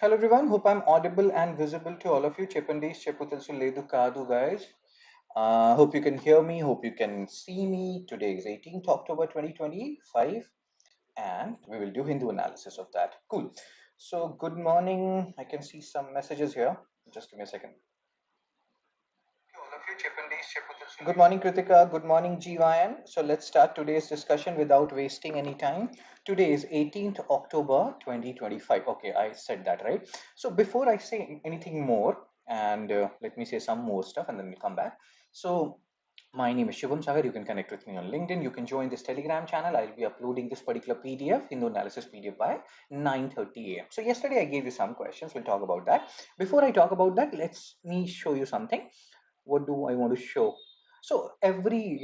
Hello everyone, hope I'm audible and visible to all of you. Cheppandi, Chepputilsu Ledu Kadu guys. Hope you can hear me, hope you can see me. Today is 18th October 2025 and we will do Hindu analysis of that. Cool. So good morning. I can see some messages here. Just give me a second. Good morning, Kritika. Good morning, GYN. So let's start today's discussion without wasting any time. Today is 18th October 2025. Okay, I said that right. So before I say anything more, and let me say some more stuff and then we'll come back. So my name is Shubham Sagar. You can connect with me on LinkedIn. You can join this Telegram channel. I'll be uploading this particular PDF, Hindu analysis PDF, by 9:30 a.m. So yesterday I gave you some questions. We'll talk about that. Before I talk about that, let's me show you something. What do I want to show? So every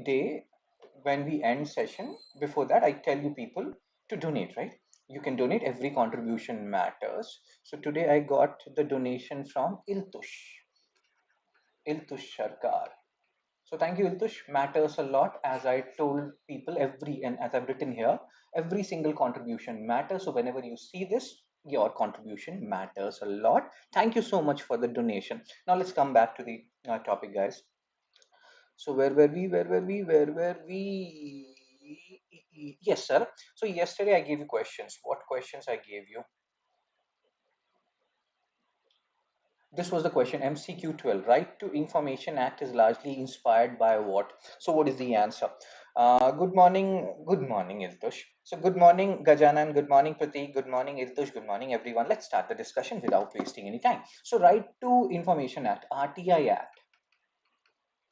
day when we end session, before that I tell you people to donate, right? You can donate. Every contribution matters. So today I got the donation from Iltush Sarkar. So thank you, Iltush. Matters a lot. As I told people, and as I've written here, every single contribution matters. So whenever you see this, your contribution matters a lot. Thank you so much for the donation. Now let's come back to the topic, guys. So where were we? Where were we? Where were we? Yes, sir. So yesterday I gave you questions. What questions I gave you? This was the question, MCQ 12. Right to Information Act is largely inspired by what? So what is the answer? Good morning, Iltush. So good morning, Gajanan. Good morning, Pratik. Good morning, Iltush. Good morning, everyone. Let's start the discussion without wasting any time. So Right to Information Act, RTI Act,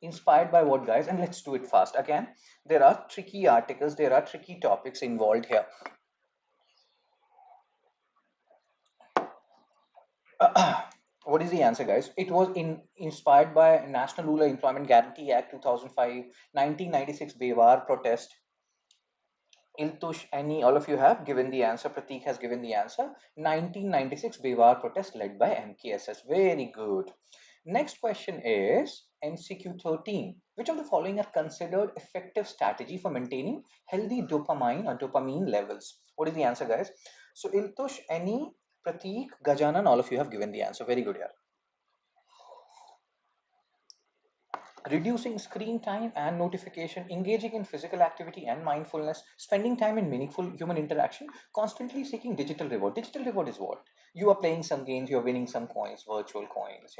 inspired by what, guys? And let's do it fast. Again, there are tricky articles, there are tricky topics involved here. What is the answer, guys? It was inspired by National Rural Employment Guarantee Act 2005, 1996 Bewar protest. Iltush, any, all of you have given the answer. Pratik has given the answer. 1996 Bewar protest led by MKSS. Very good. Next question is MCQ 13. Which of the following are considered effective strategy for maintaining healthy dopamine or dopamine levels? What is the answer, guys? So Iltush, any, Pratik, Gajanan, all of you have given the answer. Very good, yeah. Reducing screen time and notification, engaging in physical activity and mindfulness, spending time in meaningful human interaction, constantly seeking digital reward. Digital reward is what? You are playing some games, you're winning some coins, virtual coins,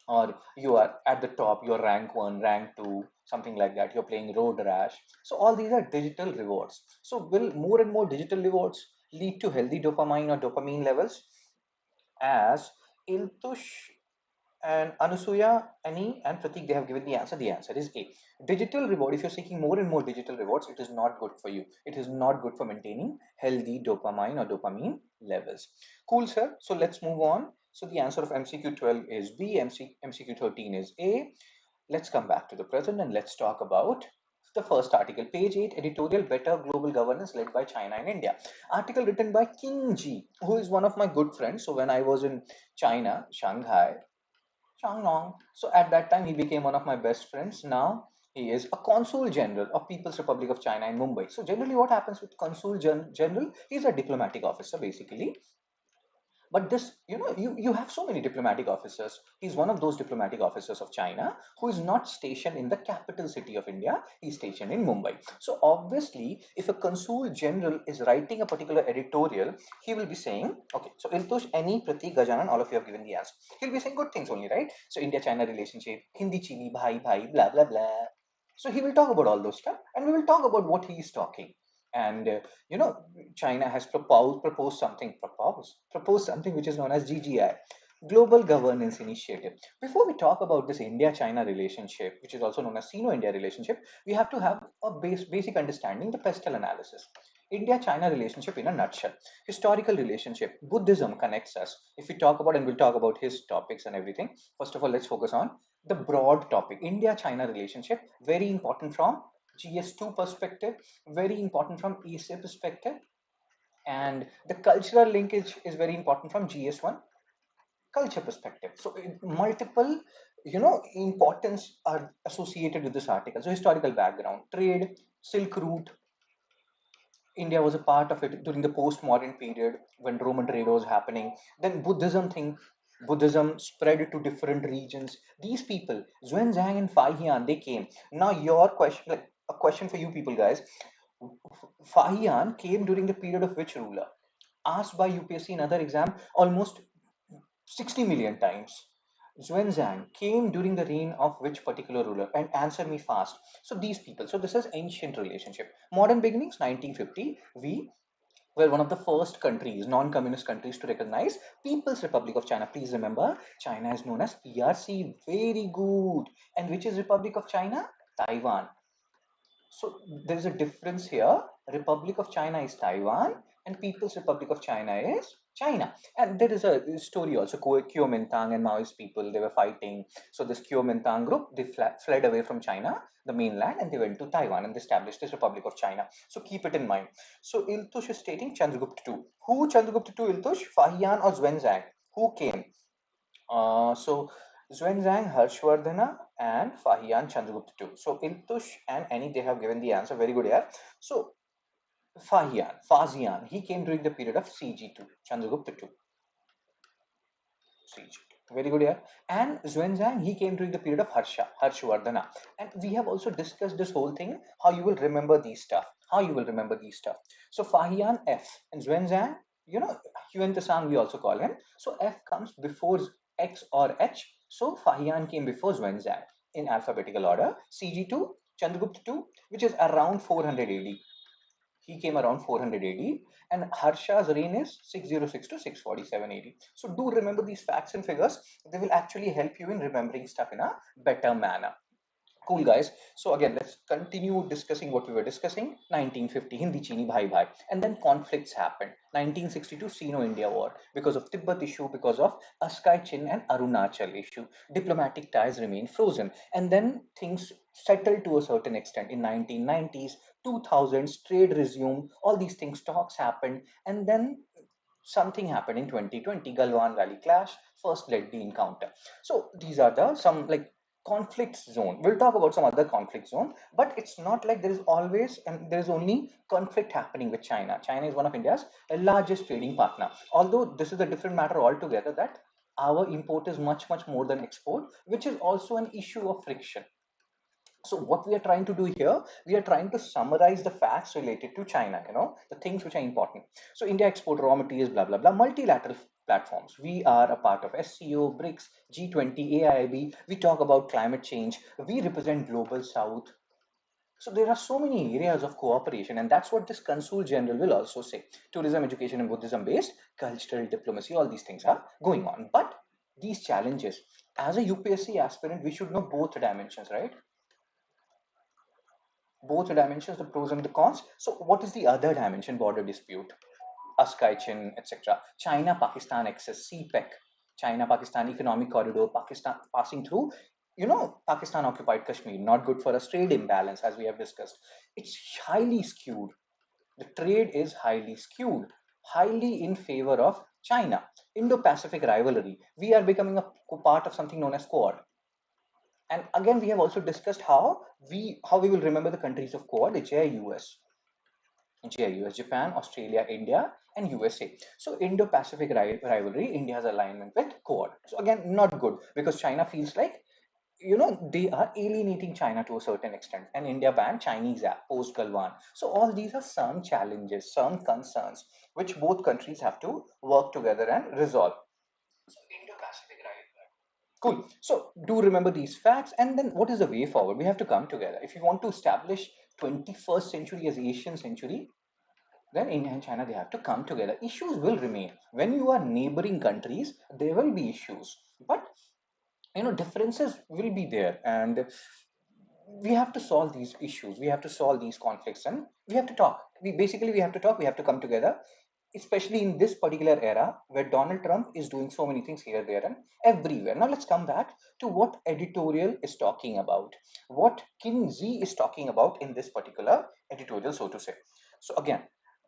or you are at the top, you're rank 1, rank 2, something like that. You're playing road rash. So all these are digital rewards. So will more and more digital rewards lead to healthy dopamine or dopamine levels? As Iltush and Anusuya, Ani, and Pratik, they have given the answer. The answer is A. Digital reward, if you're seeking more and more digital rewards, it is not good for you. It is not good for maintaining healthy dopamine or dopamine levels. Cool, sir. So let's move on. So the answer of MCQ 12 is B, MCQ 13 is A. Let's come back to the present and let's talk about the first article. Page 8, editorial, Better Global Governance led by China and India. Article written by King Ji, who is one of my good friends. So when I was in China, Shanghai, Changnong. So at that time, he became one of my best friends. Now he is a consul general of People's Republic of China in Mumbai. So generally, what happens with consul general? He's a diplomatic officer, basically. But this, you have so many diplomatic officers. He's one of those diplomatic officers of China who is not stationed in the capital city of India. He's stationed in Mumbai. So obviously, if a consul general is writing a particular editorial, he will be saying, okay, so Iltush, Any, Pratik, Gajanan, all of you have given the answer. He'll be saying good things only, right? So India-China relationship, Hindi chini, bhai, bhai, blah, blah, blah. So he will talk about all those stuff and we will talk about what he is talking. And China has proposed something which is known as GGI, Global Governance Initiative. Before we talk about this India-China relationship, which is also known as Sino-India relationship, we have to have a basic understanding, the pestle analysis. India-China relationship in a nutshell. Historical relationship. Buddhism connects us. If we talk about, and we'll talk about his topics and everything, first of all, let's focus on the broad topic. India-China relationship, very important from GS2 perspective, very important from ESA perspective, and the cultural linkage is very important from GS1 culture perspective. So multiple importance are associated with this article. So historical background, trade, Silk Route, India was a part of it during the post-modern period when Roman trade was happening. Then Buddhism spread to different regions. These people, Xuanzang and Fahian, they came. Now your question, like a question for you people, guys. Fahian came during the period of which ruler? Asked by UPSC in other exam almost 60 million times. Xuanzang came during the reign of which particular ruler? And answer me fast. So these people. So this is ancient relationship. Modern beginnings, 1950. We were one of the first countries, non-communist countries, to recognize People's Republic of China. Please remember, China is known as PRC. Very good. And which is Republic of China? Taiwan. So there is a difference here. Republic of China is Taiwan, and People's Republic of China is China. And there is a story also. Kuomintang and Maoist people, they were fighting. So this Kuomintang group, they fled away from China, the mainland, and they went to Taiwan and they established this Republic of China. So keep it in mind. So Iltush is stating Chandragupta II. Who Chandragupta II, Iltush? Fahian or Xuanzang? Who came? So Xuanzang, Harshvardhana, and Fahian Chandragupta II. So Iltush and Annie, they have given the answer. Very good, yeah. So Fazian, he came during the period of CG2, Chandragupta II. CG2. Very good, yeah. And Xuanzang, he came during the period of Harshvardhana. And we have also discussed this whole thing, how you will remember these stuff. How you will remember these stuff. So Fahian F and Xuanzang, you know, Huan Tsang we also call him. So F comes before X or H. So Fahian came before Xuanzang in alphabetical order. CG2, Chandragupta II, which is around 400 AD. He came around 400 AD, and Harsha's reign is 606 to 647 AD. So do remember these facts and figures. They will actually help you in remembering stuff in a better manner. Cool, guys. So again, let's continue discussing what we were discussing. 1950, Hindi Chini Bhai Bhai. And then conflicts happened. 1962, Sino-India War. Because of Tibet issue, because of Askai Chin and Arunachal issue. Diplomatic ties remain frozen. And then things settled to a certain extent. In 1990s, 2000s, trade resumed. All these things, talks happened. And then something happened in 2020. Galwan Valley clash first led the encounter. So these are the some like conflict zone. We'll talk about some other conflict zone, but it's not like there is always and there is only conflict happening with China. China is one of India's largest trading partner. Although this is a different matter altogether, that our import is much more than export, which is also an issue of friction. So what we are trying to do here, we are trying to summarize the facts related to China, the things which are important. So India export raw materials, blah, blah, blah, multilateral platforms. We are a part of SCO, BRICS, G20, AIIB. We talk about climate change. We represent global South. So there are so many areas of cooperation, and that's what this Consul General will also say. Tourism, education, and Buddhism based, cultural diplomacy, all these things are going on. But these challenges, as a UPSC aspirant, we should know both dimensions, right? Both dimensions, the pros and the cons. So what is the other dimension? Border dispute, Askaichen, etc. China Pakistan access, CPEC, China Pakistan economic corridor, Pakistan passing through, Pakistan occupied Kashmir, not good for us. Trade imbalance, as we have discussed, it's highly skewed. The trade is highly skewed, highly in favor of China. Indo-Pacific rivalry, we are becoming a part of something known as Quad. And again, we have also discussed how we will remember the countries of Quad, JIUS, Japan, Australia, India, and USA. So Indo-Pacific rivalry, India has alignment with Quad. So again, not good, because China feels like they are alienating China to a certain extent, and India banned Chinese app post Galwan. So all these are some challenges, some concerns which both countries have to work together and resolve. So Indo-Pacific rivalry. Cool. So do remember these facts, and then what is the way forward? We have to come together. If you want to establish 21st century as Asian century, then India and China, they have to come together. Issues will remain. When you are neighboring countries, there will be issues, but differences will be there, and we have to solve these issues. We have to solve these conflicts, and we have to talk. We have to talk. We have to come together, especially in this particular era where Donald Trump is doing so many things here, there, and everywhere. Now let's come back to what editorial is talking about, what Kim Z is talking about in this particular editorial, so to say. So again,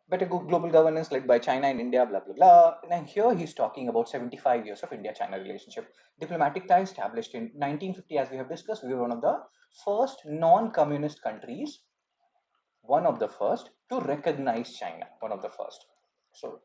better global governance led by China and India, blah, blah, blah. And here he's talking about 75 years of India-China relationship. Diplomatic ties established in 1950, as we have discussed. We were one of the first non-communist countries one of the first to recognize China, one of the first. So,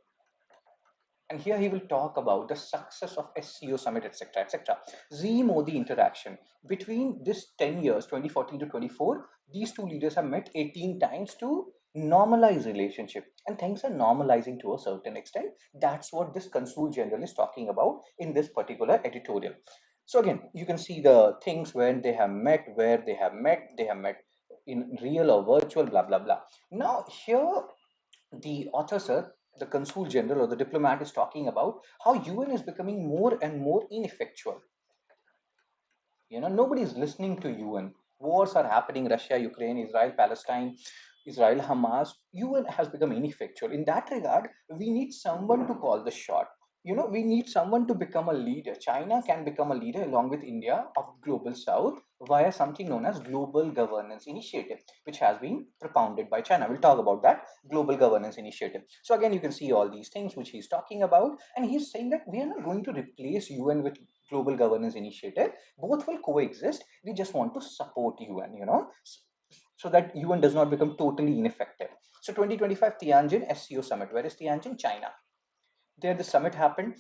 and here he will talk about the success of SCO summit, etc., etc. Z Modi interaction between this 10 years, 2014 to 24, these two leaders have met 18 times to normalize relationship, and things are normalizing to a certain extent. That's what this consul general is talking about in this particular editorial. So again, you can see the things when they have met, where they have met in real or virtual, blah blah blah. Now here the author, sir, the consul general or the diplomat, is talking about how UN is becoming more and more ineffectual. Nobody is listening to UN. Wars are happening: Russia, Ukraine, Israel, Palestine, Israel, Hamas. UN has become ineffectual. In that regard, we need someone to call the shot. We need someone to become a leader. China can become a leader along with India of global south via something known as global governance initiative, which has been propounded by China. We'll talk about that global governance initiative. So again, you can see all these things which he's talking about, and he's saying that we are not going to replace UN with global governance initiative. Both will coexist. We just want to support UN, so that UN does not become totally ineffective. So 2025 Tianjin SCO summit. Where is Tianjin? China. There the summit happened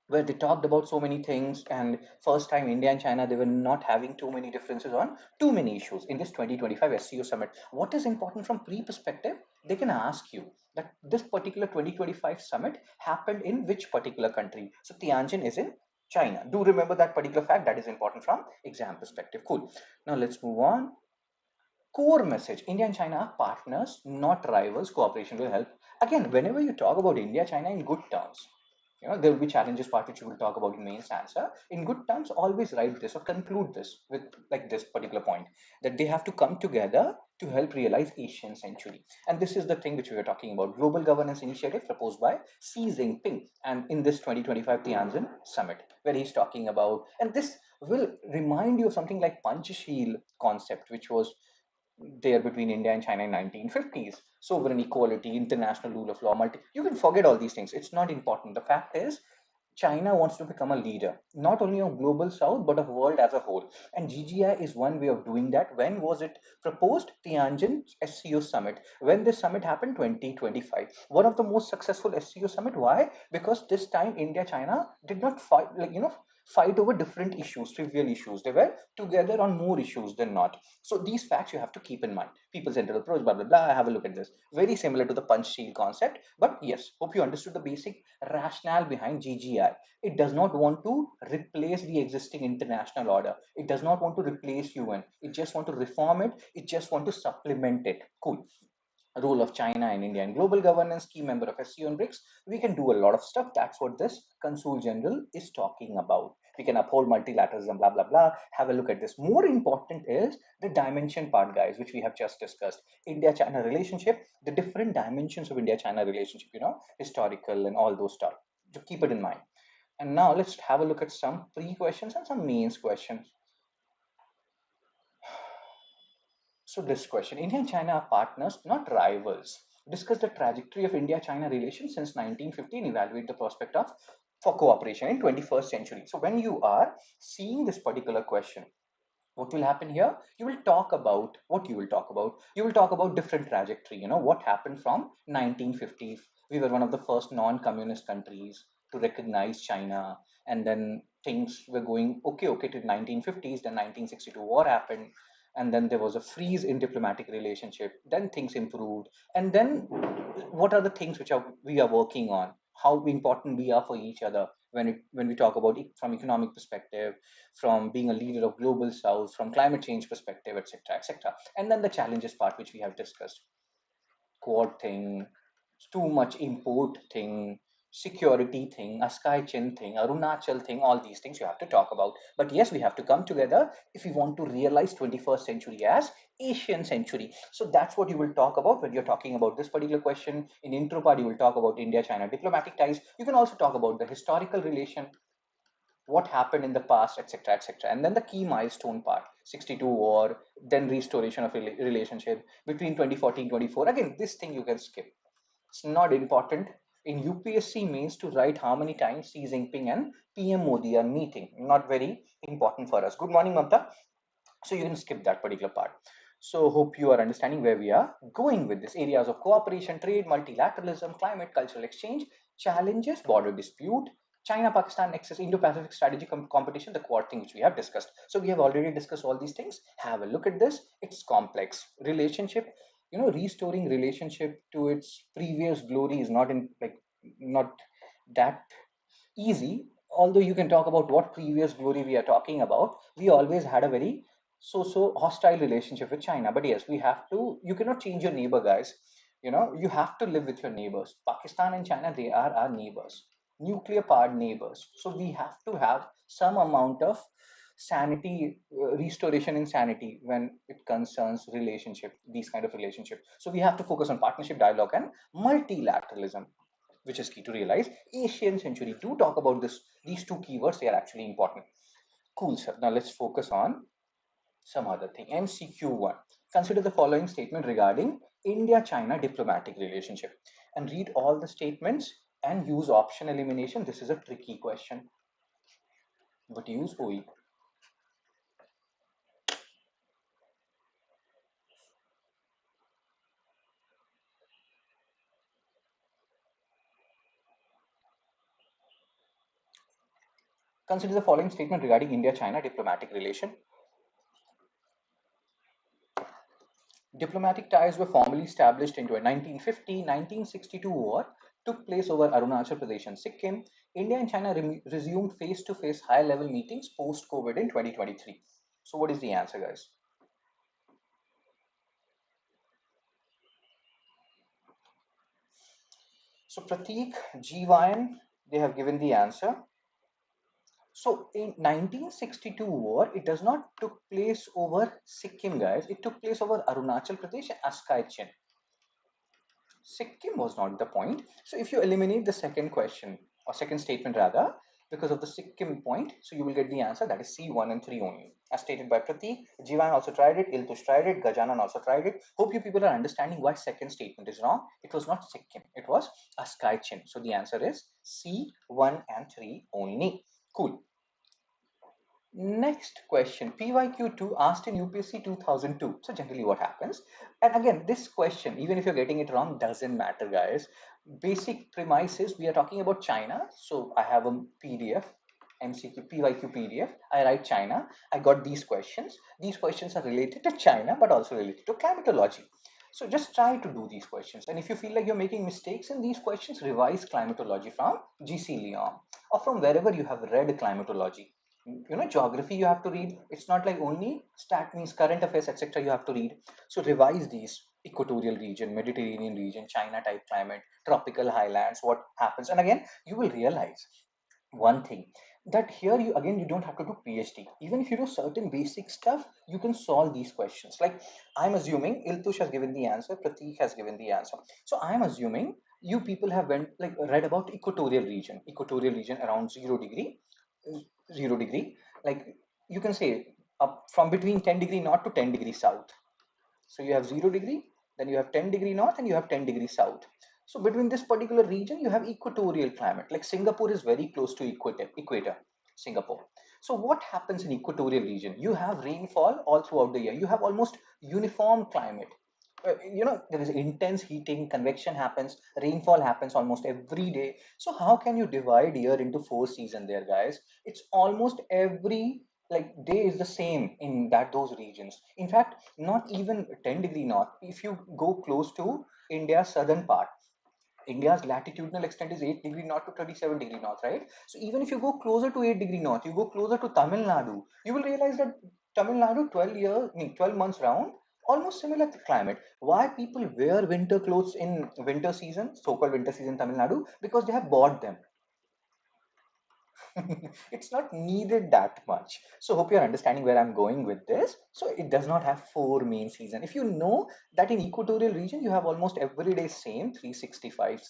where they talked about so many things, and first time India and China, they were not having too many differences on too many issues in this 2025 SCO summit. What is important from pre perspective, they can ask you that this particular 2025 summit happened in which particular country. So Tianjin is in China. Do remember that particular fact. That is important from exam perspective. Cool. Now let's move on. Core message: India and China are partners, not rivals. Cooperation will help. Again, whenever you talk about India, China in good terms, there will be challenges part which you will talk about in main answer. In good terms, always write this or conclude this with like this particular point, that they have to come together to help realize Asian century. And this is the thing which we were talking about: global governance initiative proposed by Xi Jinping, and in this 2025 Tianjin summit, where he's talking about, and this will remind you of something like Panchashil concept, which was there between India and China in 1950s. Sovereign equality, international rule of law, you can forget all these things. It's not important. The fact is, China wants to become a leader, not only of global south, but of world as a whole. And GGI is one way of doing that. When was it proposed? Tianjin SCO summit. When this summit happened? 2025. One of the most successful SCO summit. Why? Because this time India, China did not fight, fight over different issues, trivial issues. They were together on more issues than not. So these facts you have to keep in mind. People-centered approach, blah, blah, blah. Have a look at this. Very similar to the punch shield concept. But yes, hope you understood the basic rationale behind GGI. It does not want to replace the existing international order. It does not want to replace UN. It just want to reform it. It just want to supplement it. Cool. Role of China and India in global governance, key member of SCO and BRICS. We can do a lot of stuff. That's what this Consul General is talking about. We can uphold multilateralism, blah, blah, blah. Have a look at this. More important is the dimension part, guys, which we have just discussed. India-China relationship, the different dimensions of India-China relationship, historical and all those stuff. So keep it in mind. And now let's have a look at some pre-questions and some mains questions. So this question: India and China are partners, not rivals. Discuss the trajectory of India-China relations since 1950 and evaluate the prospect of for cooperation in 21st century. So when you are seeing this particular question, what will happen here? You will talk about what you will talk about. You will talk about different trajectory. What happened from 1950s. We were one of the first non-communist countries to recognize China, and then things were going okay till 1950s. Then 1962 war happened, and then there was a freeze in diplomatic relationship. Then things improved, and then what are the things which we are working on? How important we are for each other when we talk about from economic perspective, from being a leader of global south, from climate change perspective, etc., etc. And then the challenges part, which we have discussed: quad thing, too much import thing, security thing, Askai Chin thing, Arunachal thing, all these things you have to talk about. But yes, we have to come together if we want to realize 21st century as Asian century. So that's what you will talk about when you're talking about this particular question. In intro part, you will talk about India-China diplomatic ties. You can also talk about the historical relation, what happened in the past, etc., etc. And then the key milestone part: 62 war, then restoration of relationship between 2014 24. Again, this thing you can skip. It's not important. In UPSC means to write how many times Xi Jinping and PM Modi are meeting. Not very important for us. Good morning, Mamta. So you can skip that particular part. So hope you are understanding where we are going with this. Areas of cooperation, trade, multilateralism, climate, cultural exchange, challenges, border dispute, China, Pakistan, nexus, Indo-Pacific strategy competition, the quad thing which we have discussed. So we have already discussed all these things. Have a look at this. It's complex. Relationship, restoring relationship to its previous glory is not that easy. Although you can talk about what previous glory we are talking about, we always had a very so hostile relationship with China. But yes, we have to. You cannot change your neighbor, guys. You have to live with your neighbors. Pakistan and China, they are our neighbors, nuclear powered neighbors. So we have to have some amount of sanity, restoration in sanity when it concerns relationship, these kind of relationship. So we have to focus on partnership, dialogue, and multilateralism, which is key to realize. Asian century, do talk about these two keywords, they are actually important. Cool, sir. Now let's focus on some other thing. MCQ1. Consider the following statement regarding India-China diplomatic relationship and read all the statements and use option elimination. This is a tricky question, but use OE. Consider the following statement regarding India-China diplomatic relation. Diplomatic ties were formally established in 1950-1962 war took place over Arunachal Pradesh and Sikkim. India and China resumed face-to-face high-level meetings post-COVID in 2023. So what is the answer, guys? So Pratik, GYN, they have given the answer. So in 1962 war, it does not took place over Sikkim, guys. It took place over Arunachal Pradesh and Askai Chin. Sikkim was not the point. So if you eliminate the second question or second statement rather, because of the Sikkim point, so you will get the answer that is C1 and 3 only. As stated by Pratik, Jivan also tried it, Iltush tried it, Gajanan also tried it. Hope you people are understanding why second statement is wrong. It was not Sikkim, it was Askai Chin. So the answer is C1 and 3 only. Cool. Next question, PYQ2 asked in UPSC 2002. So generally what happens, and again, this question, even if you're getting it wrong, doesn't matter, guys. Basic premise is we are talking about China. So I have a PDF, MCQ, PYQ PDF. I write China. I got these questions. These questions are related to China, but also related to climatology. So just try to do these questions. And if you feel like you're making mistakes in these questions, revise climatology from GC Leon or from wherever you have read climatology. Geography you have to read. It's not like only stat means current affairs etc you have to read. So revise these: equatorial region, Mediterranean region, China type climate, tropical highlands, what happens. And again, you will realize one thing, that here you don't have to do PhD. Even if you do certain basic stuff, you can solve these questions. Like, I'm assuming Iltush has given the answer, Pratik has given the answer, so I'm assuming you people have read about equatorial region around 0 degree, 0 degree, like you can say up from between 10 degree north to 10 degree south. So you have 0 degree, then you have 10 degree north, and you have 10 degree south. So between this particular region, you have equatorial climate. Like Singapore is very close to equator, Singapore. So what happens in equatorial region? You have rainfall all throughout the year. You have almost uniform climate. There is intense heating, convection happens, rainfall happens almost every day. So how can you divide year into 4 seasons there, guys? It's almost every day is the same in those regions. In fact, not even 10 degree north. If you go close to India's southern part, India's latitudinal extent is 8 degree north to 37 degree north, right? So even if you go closer to 8 degree north, you go closer to Tamil Nadu, you will realize that Tamil Nadu 12 months round, almost similar to climate. Why people wear winter clothes in winter season, so-called winter season Tamil Nadu? Because they have bought them. It's not needed that much. So hope you're understanding where I'm going with this. So it does not have 4 main seasons. If you know that in equatorial region you have almost every day same 365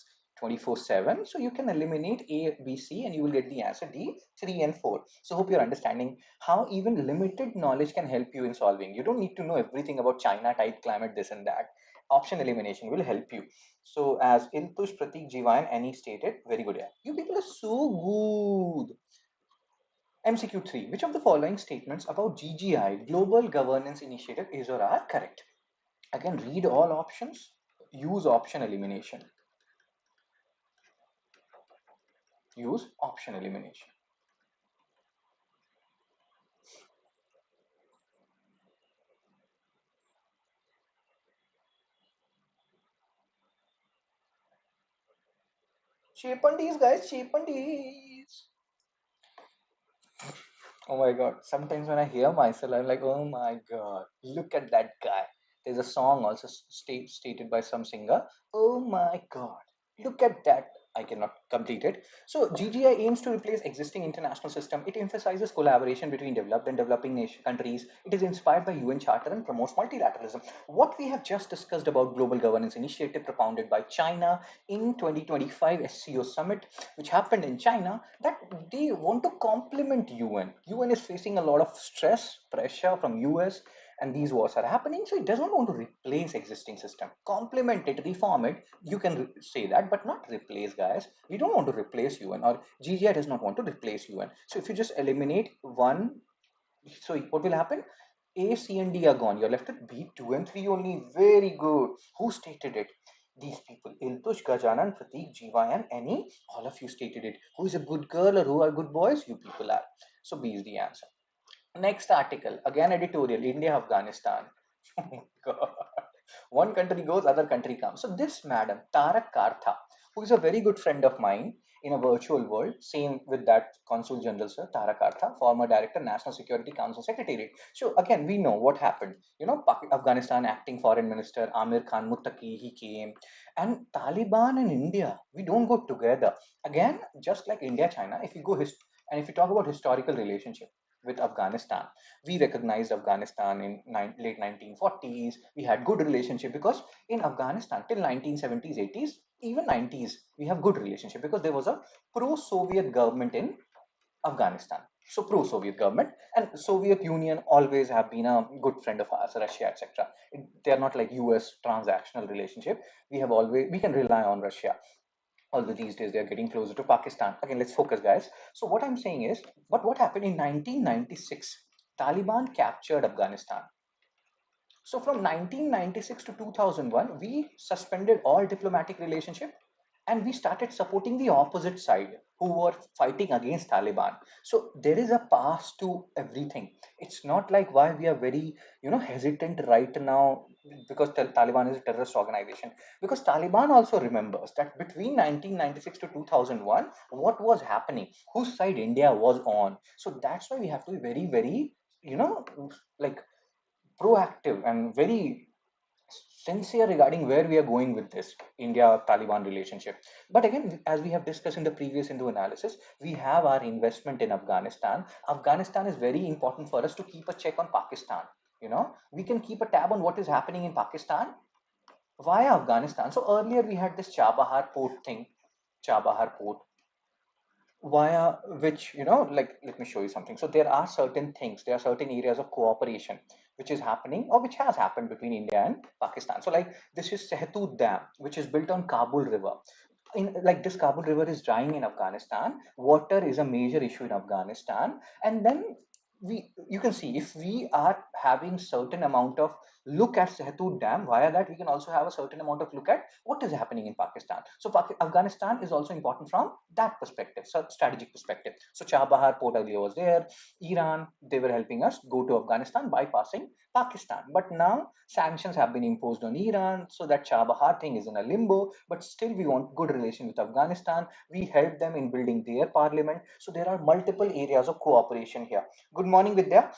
24/7, so you can eliminate A, B, C, and you will get the answer D, 3 and 4. So hope you're understanding how even limited knowledge can help you in solving. You don't need to know everything about China type climate, this and that. Option elimination will help you. So as Iltush, Pratik, Jivan, Annie stated, very good. Yeah. You people are so good. MCQ 3. Which of the following statements about GGI, Global Governance Initiative, is or are correct? Again, read all options, use option elimination. Use option elimination. Chepandis, guys, Chepandis. Oh my god. Sometimes when I hear myself, I'm like, oh my god, look at that guy. There's a song also stated by some singer. Oh my god, look at that. I cannot complete it. So GGI aims to replace existing international system. It emphasizes collaboration between developed and developing nation countries. It is inspired by UN Charter and promotes multilateralism. What we have just discussed about global governance initiative propounded by China in 2025 SCO summit, which happened in China, that they want to complement UN. UN is facing a lot of stress, pressure from US, and these wars are happening. So it does not want to replace existing system, complement it, reform it. You can say that, but not replace, guys. We don't want to replace UN, or GGI does not want to replace UN. So if you just eliminate one, so what will happen? A, C, and D are gone. You're left with B, 2, and 3 only. Very good. Who stated it? These people. Iltush, Gajanan, Pratik, Jiva, and Annie. All of you stated it. Who is a good girl or who are good boys? You people are. So B is the answer. Next article. Again editorial. India, Afghanistan. Oh my God. One country goes, other country comes. So this madam, Tarak Kartha, who is a very good friend of mine in a virtual world, same with that Consul General, sir, Tarak Kartha, former Director, National Security Council Secretariat. So again, we know what happened. You know, Afghanistan acting foreign minister, Amir Khan Muttaqi, he came. And Taliban and India, we don't go together. Again, just like India, China, if you go, and if you talk about historical relationship with Afghanistan, we recognized Afghanistan in late 1940s. We had good relationship because in Afghanistan till 1970s, 80s, even 90s, we have good relationship because there was a pro-Soviet government in Afghanistan. So pro-Soviet government, and Soviet Union always have been a good friend of ours, Russia, etc. They are not like US transactional relationship. We can rely on Russia. Although these days they are getting closer to Pakistan. Again, let's focus, guys. So what I'm saying is, but what happened in 1996? Taliban captured Afghanistan. So from 1996 to 2001, we suspended all diplomatic relationship and we started supporting the opposite side who were fighting against Taliban. So there is a past to everything. It's not like why we are very, hesitant right now because Taliban is a terrorist organization. Because Taliban also remembers that between 1996 to 2001, what was happening, whose side India was on. So that's why we have to be very, very, like proactive and very sincere regarding where we are going with this India Taliban relationship. But again, as we have discussed in the previous Hindu analysis, we have our investment in Afghanistan. Afghanistan is very important for us to keep a check on Pakistan. We can keep a tab on what is happening in Pakistan via Afghanistan. So earlier we had this Chabahar port thing, Chabahar port, via which, like, let me show you something. So there are certain things, there are certain areas of cooperation which is happening or which has happened between India and Pakistan. So like this is Sehtut Dam, which is built on Kabul River. In like this Kabul River is drying in Afghanistan. Water is a major issue in Afghanistan, and then you can see if we are having certain amount of look at Sehtut Dam, via that we can also have a certain amount of look at what is happening in Pakistan. So Afghanistan is also important from that perspective, so strategic perspective. So Chabahar port earlier was there. Iran, they were helping us go to Afghanistan bypassing Pakistan. But now sanctions have been imposed on Iran, so that Chabahar thing is in a limbo. But still, we want good relation with Afghanistan. We help them in building their parliament. So there are multiple areas of cooperation here. Good morning, Vidya.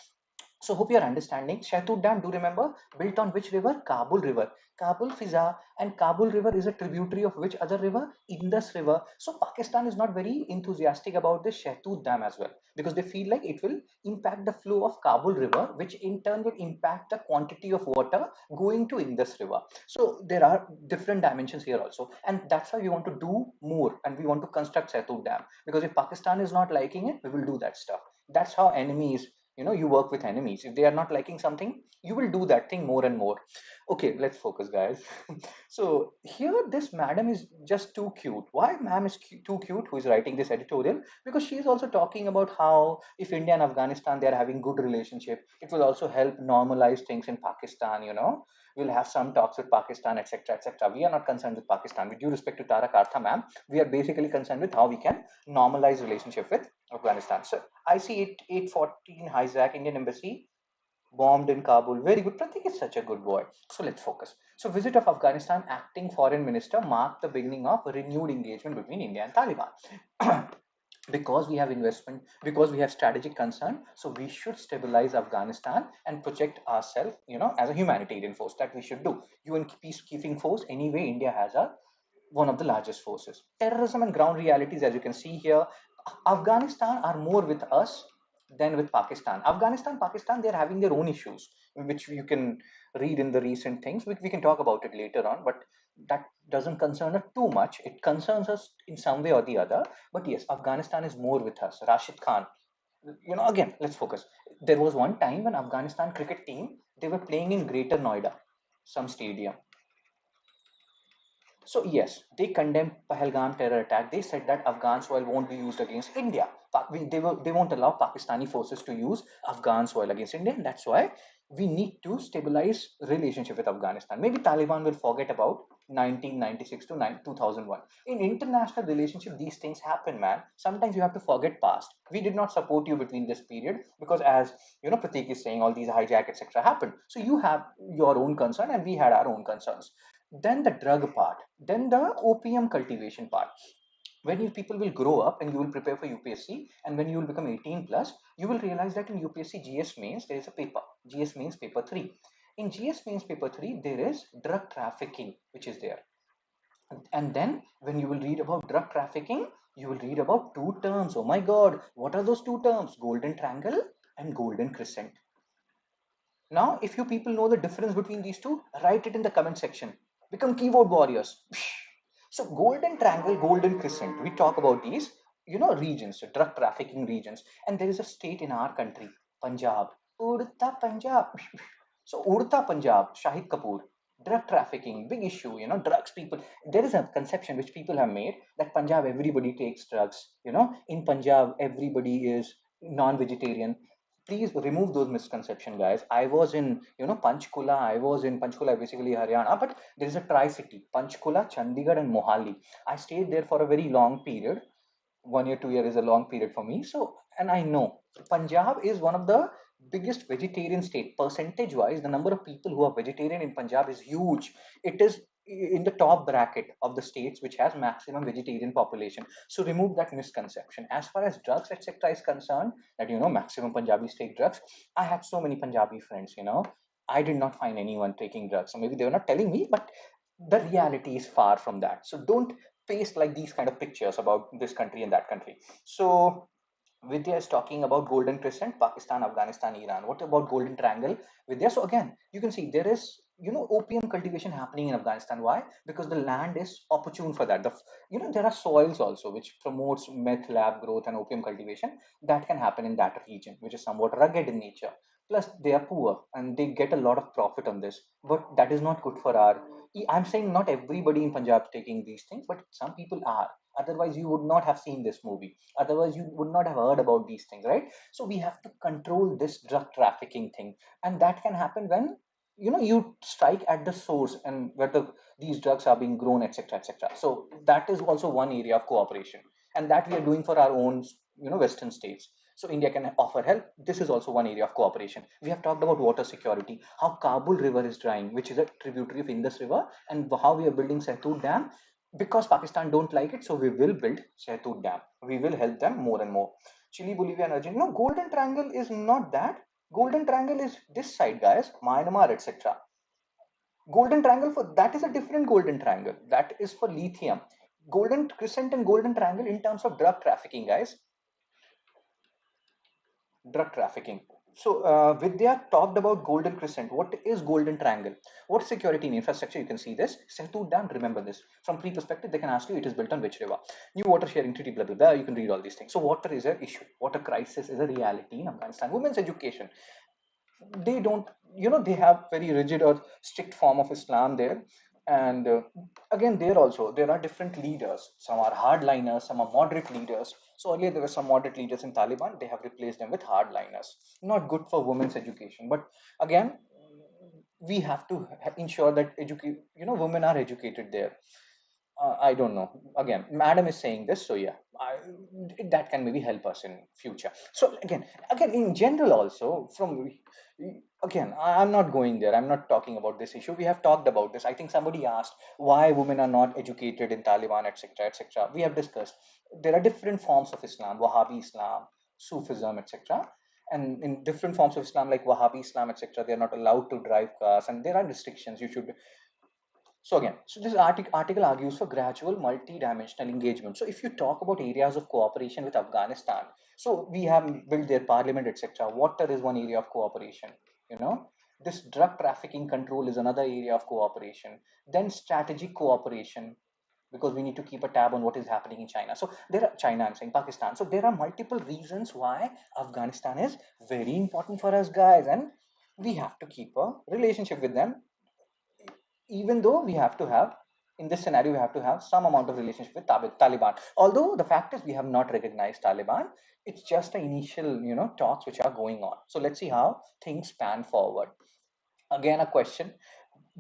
So hope you're understanding. Shaitut Dam, do remember, built on which river? Kabul River. Kabul Fiza, and Kabul River is a tributary of which other river? Indus River. So Pakistan is not very enthusiastic about this Shaitut Dam as well, because they feel like it will impact the flow of Kabul River, which in turn will impact the quantity of water going to Indus River. So there are different dimensions here also, and that's why we want to do more and we want to construct Shaitut Dam, because if Pakistan is not liking it, we will do that stuff. That's how enemies You work with enemies. If they are not liking something, you will do that thing more and more. Okay, let's focus, guys. So here, this madam is just too cute. Why ma'am is too cute, who is writing this editorial? Because she is also talking about how if India and Afghanistan, they are having good relationship, it will also help normalize things in Pakistan. We'll have some talks with Pakistan, etc., etc. We are not concerned with Pakistan. With due respect to Tara Kartha, ma'am, we are basically concerned with how we can normalize relationship with Afghanistan. So I see it 814 hijack Indian embassy, bombed in Kabul. Very good. Pratik is such a good boy. So let's focus. So visit of Afghanistan acting foreign minister marked the beginning of renewed engagement between India and Taliban. Because we have investment, because we have strategic concern, so we should stabilize Afghanistan and project ourselves, as a humanitarian force. That we should do. UN peacekeeping force. Anyway, India has a one of the largest forces. Terrorism and ground realities, as you can see here, Afghanistan are more with us than with Pakistan. Afghanistan, Pakistan, they're having their own issues, which you can read in the recent things. We can talk about it later on, but that doesn't concern us too much. It concerns us in some way or the other. But yes, Afghanistan is more with us. Rashid Khan, again, let's focus. There was one time when Afghanistan cricket team, they were playing in Greater Noida, some stadium. So yes, they condemned Pahalgam terror attack. They said that Afghan soil won't be used against India. They won't allow Pakistani forces to use Afghan soil against India. And that's why we need to stabilize relationship with Afghanistan. Maybe Taliban will forget about 1996 to 2001. In international relationship, these things happen, man. Sometimes you have to forget past. We did not support you between this period because, as Pratik is saying, all these hijack etc. happened. So you have your own concern, and we had our own concerns. Then the drug part, then the opium cultivation part. When you people will grow up and you will prepare for UPSC, and when you will become 18 plus, you will realize that in UPSC GS mains there is a paper, GS mains paper 3. In GS mains paper 3 there is drug trafficking, which is there. And then when you will read about drug trafficking, you will read about two terms. Oh my god, what are those two terms? Golden triangle and golden crescent. Now, if you people know the difference between these two, write it in the comment section. Become keyboard warriors. So, golden triangle, golden crescent. We talk about these, regions, drug trafficking regions. And there is a state in our country, Punjab. Udta Punjab. So, Udta Punjab, Shahid Kapoor. Drug trafficking, big issue, drugs, people. There is a conception which people have made that Punjab, everybody takes drugs. In Punjab, everybody is non-vegetarian. Please remove those misconceptions, guys. I was in Panchkula. I was in Panchkula, basically Haryana, but there is a tri-city, Panchkula, Chandigarh and Mohali. I stayed there for a very long period. 1 year 2 year is a long period for me. So, and I know Punjab is one of the biggest vegetarian state. Percentage wise, the number of people who are vegetarian in Punjab is huge. It is in the top bracket of the states which has maximum vegetarian population. So remove that misconception. As far as drugs etc is concerned, that maximum Punjabis take drugs. I had so many Punjabi friends. I did not find anyone taking drugs. So maybe they were not telling me, but the reality is far from that. So don't paste like these kind of pictures about this country and that country. So Vidya is talking about Golden Crescent, Pakistan, Afghanistan, Iran. What about Golden Triangle, Vidya? So again, you can see there is opium cultivation happening in Afghanistan. Why? Because the land is opportune for that. There are soils also which promotes meth lab growth and opium cultivation that can happen in that region, which is somewhat rugged in nature. Plus, they are poor and they get a lot of profit on this. But that is not good for our. I'm saying not everybody in Punjab is taking these things, but some people are. Otherwise, you would not have seen this movie. Otherwise, you would not have heard about these things, right? So we have to control this drug trafficking thing, and that can happen when you strike at the source and where these drugs are being grown, etc., etc. So that is also one area of cooperation, and that we are doing for our own, Western states. So India can offer help. This is also one area of cooperation. We have talked about water security, how Kabul River is drying, which is a tributary of Indus River, and how we are building Setut Dam. Because Pakistan don't like it, so we will build Setut Dam. We will help them more and more. Chile, Bolivia, and Argentina. No, Golden Triangle is not that. Golden Triangle is this side, guys. Myanmar, etc. Golden Triangle for that is a different Golden Triangle. That is for lithium. Golden Crescent and Golden Triangle in terms of drug trafficking, guys. Drug trafficking. So Vidya talked about golden crescent. What is golden triangle? What security in infrastructure? You can see this. Settled down. Remember this. From pre perspective, they can ask you it is built on which river. New water sharing treaty. Blah blah blah. You can read all these things. So water is an issue. Water crisis is a reality in Afghanistan. Women's education, they don't, they have very rigid or strict form of Islam there. And again, there also there are different leaders. Some are hardliners, some are moderate leaders. So earlier there were some moderate leaders in Taliban, they have replaced them with hardliners. Not good for women's education, but again, we have to ensure that educate, women are educated there. I don't know. Again, madam is saying this, so yeah, that can maybe help us in future. So again, in general also, from again, I'm not going there. I'm not talking about this issue. We have talked about this. I think somebody asked why women are not educated in Taliban, etc., etc. We have discussed. There are different forms of Islam: Wahhabi Islam, Sufism, etc. And in different forms of Islam, like Wahhabi Islam, etc., they are not allowed to drive cars, and there are restrictions. You should. So again, so this article argues for gradual multi-dimensional engagement. So if you talk about areas of cooperation with Afghanistan, so we have built their parliament, etc. Water is one area of cooperation. You know, this drug trafficking control is another area of cooperation. Then strategic cooperation, because we need to keep a tab on what is happening in China. So there are China, I'm saying Pakistan. So there are multiple reasons why Afghanistan is very important for us guys, and we have to keep a relationship with them, even though we have to have, in this scenario, we have to have some amount of relationship with Taliban. Although the fact is we have not recognized Taliban, it's just the initial, talks which are going on. So let's see how things pan forward. Again, a question,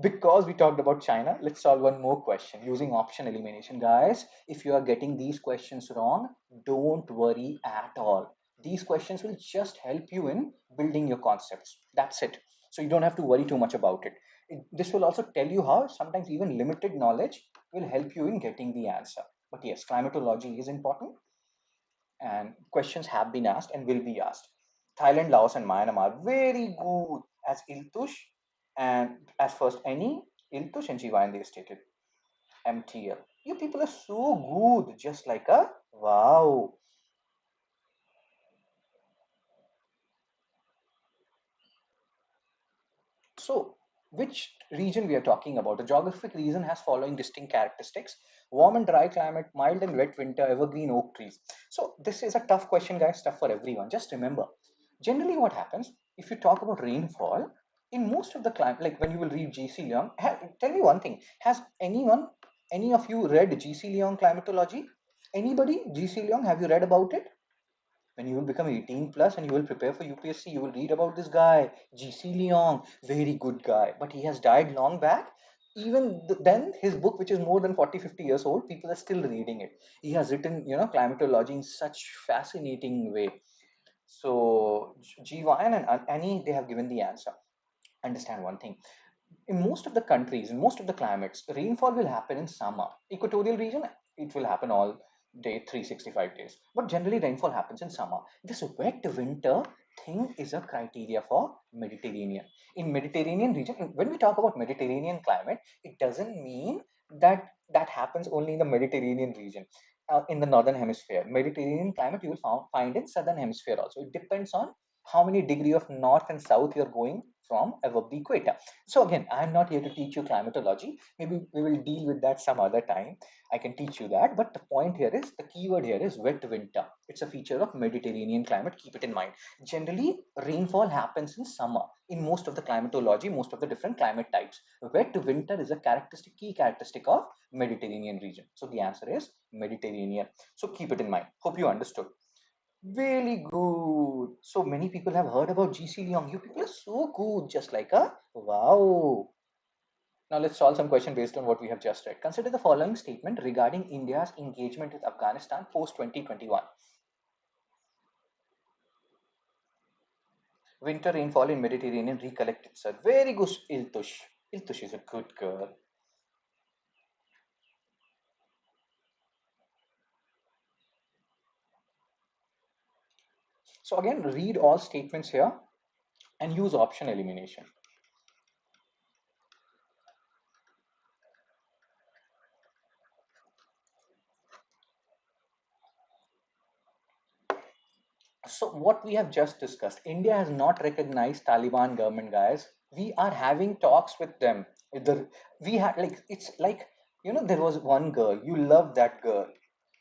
because we talked about China, let's solve one more question using option elimination. Guys, if you are getting these questions wrong, don't worry at all. These questions will just help you in building your concepts. That's it. So you don't have to worry too much about it. This will also tell you how sometimes even limited knowledge will help you in getting the answer. But yes, climatology is important, and questions have been asked and will be asked. Thailand, Laos, and Myanmar, very good as Iltush, and as first any Iltush and Jivayan they stated. MTL. You people are so good, just like a wow. So, which region we are talking about? The geographic region has following distinct characteristics: warm and dry climate, mild and wet winter, evergreen oak trees. So, this is a tough question, guys, tough for everyone. Just remember, generally, what happens if you talk about rainfall in most of the climate, like when you will read GC Leong, tell me one thing: has anyone, any of you read GC Leong climatology? Anybody? GC Leong, have you read about it? When you will become 18 plus and you will prepare for UPSC, you will read about this guy, GC Leong, very good guy, but he has died long back. Even then, his book, which is more than 40, 50 years old, people are still reading it. He has written, climatology in such fascinating way. So GYN and Annie, they have given the answer. Understand one thing: in most of the countries, in most of the climates, rainfall will happen in summer. Equatorial region, it will happen all day, 365 days. But generally, rainfall happens in summer. This wet winter thing is a criteria for Mediterranean. In Mediterranean region, when we talk about Mediterranean climate, it doesn't mean that that happens only in the Mediterranean region. In the northern hemisphere, Mediterranean climate you will find in southern hemisphere also. It depends on how many degree of north and south you're going from above the equator. So again, I'm not here to teach you climatology. Maybe we will deal with that some other time. I can teach you that. But the point here is, the keyword here is wet winter. It's a feature of Mediterranean climate. Keep it in mind. Generally, rainfall happens in summer in most of the climatology, most of the different climate types. Wet winter is a key characteristic of Mediterranean region. So the answer is Mediterranean. So keep it in mind. Hope you understood. Really good. So many people have heard about GC Leong. You people are so good, just like a wow. Now let's solve some question based on what we have just read. Consider the following statement regarding India's engagement with Afghanistan post 2021. Winter rainfall in Mediterranean recollected, sir. Very good, Iltush. Iltush is a good girl. So again, read all statements here and use option elimination. So what we have just discussed, India has not recognized Taliban government, guys. We are having talks with them. The, we had like it's like there was one girl, you love that girl,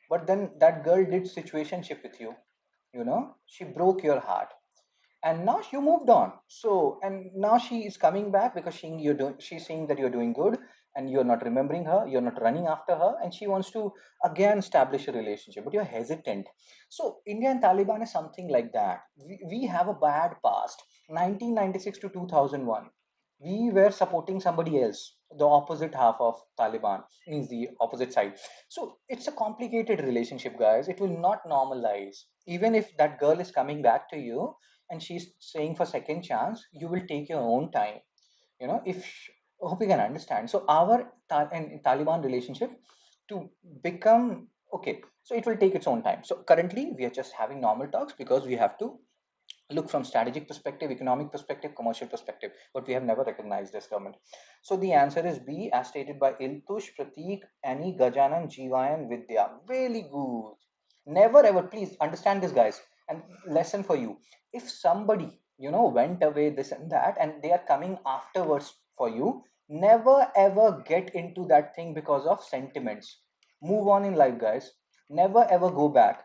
but then that girl did situationship with you. She broke your heart, and now you moved on. So and now she is coming back because she's seeing that you're doing good, and you're not remembering her, you're not running after her, and she wants to again establish a relationship, but you're hesitant. So India and Taliban is something like that. We have a bad past. 1996 to 2001, we were supporting somebody else, the opposite half of Taliban, means the opposite side. So it's a complicated relationship, guys. It will not normalize. Even if that girl is coming back to you and she's saying for second chance, you will take your own time. If hope you can understand. So our and Taliban relationship to become okay, so it will take its own time. So currently we are just having normal talks because we have to look from strategic perspective, economic perspective, commercial perspective, but we have never recognized this government. So the answer is B, as stated by Iltush, Pratik, Annie, Gajanan, Jivayan, Vidya. Really good. Never ever, please understand this, guys. And lesson for you: if somebody went away, this and that, and they are coming afterwards for you, never ever get into that thing because of sentiments. Move on in life, guys. Never ever go back,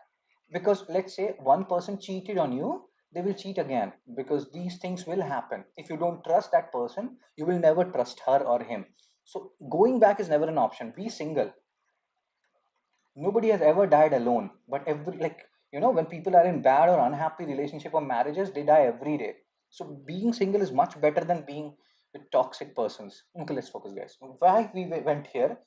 because let's say one person cheated on you, they will cheat again, because these things will happen. If you don't trust that person, you will never trust her or him. So going back is never an option. Be single. Nobody has ever died alone, but every when people are in bad or unhappy relationship or marriages, they die every day. So being single is much better than being with toxic persons. Okay, let's focus, guys. Why we went here?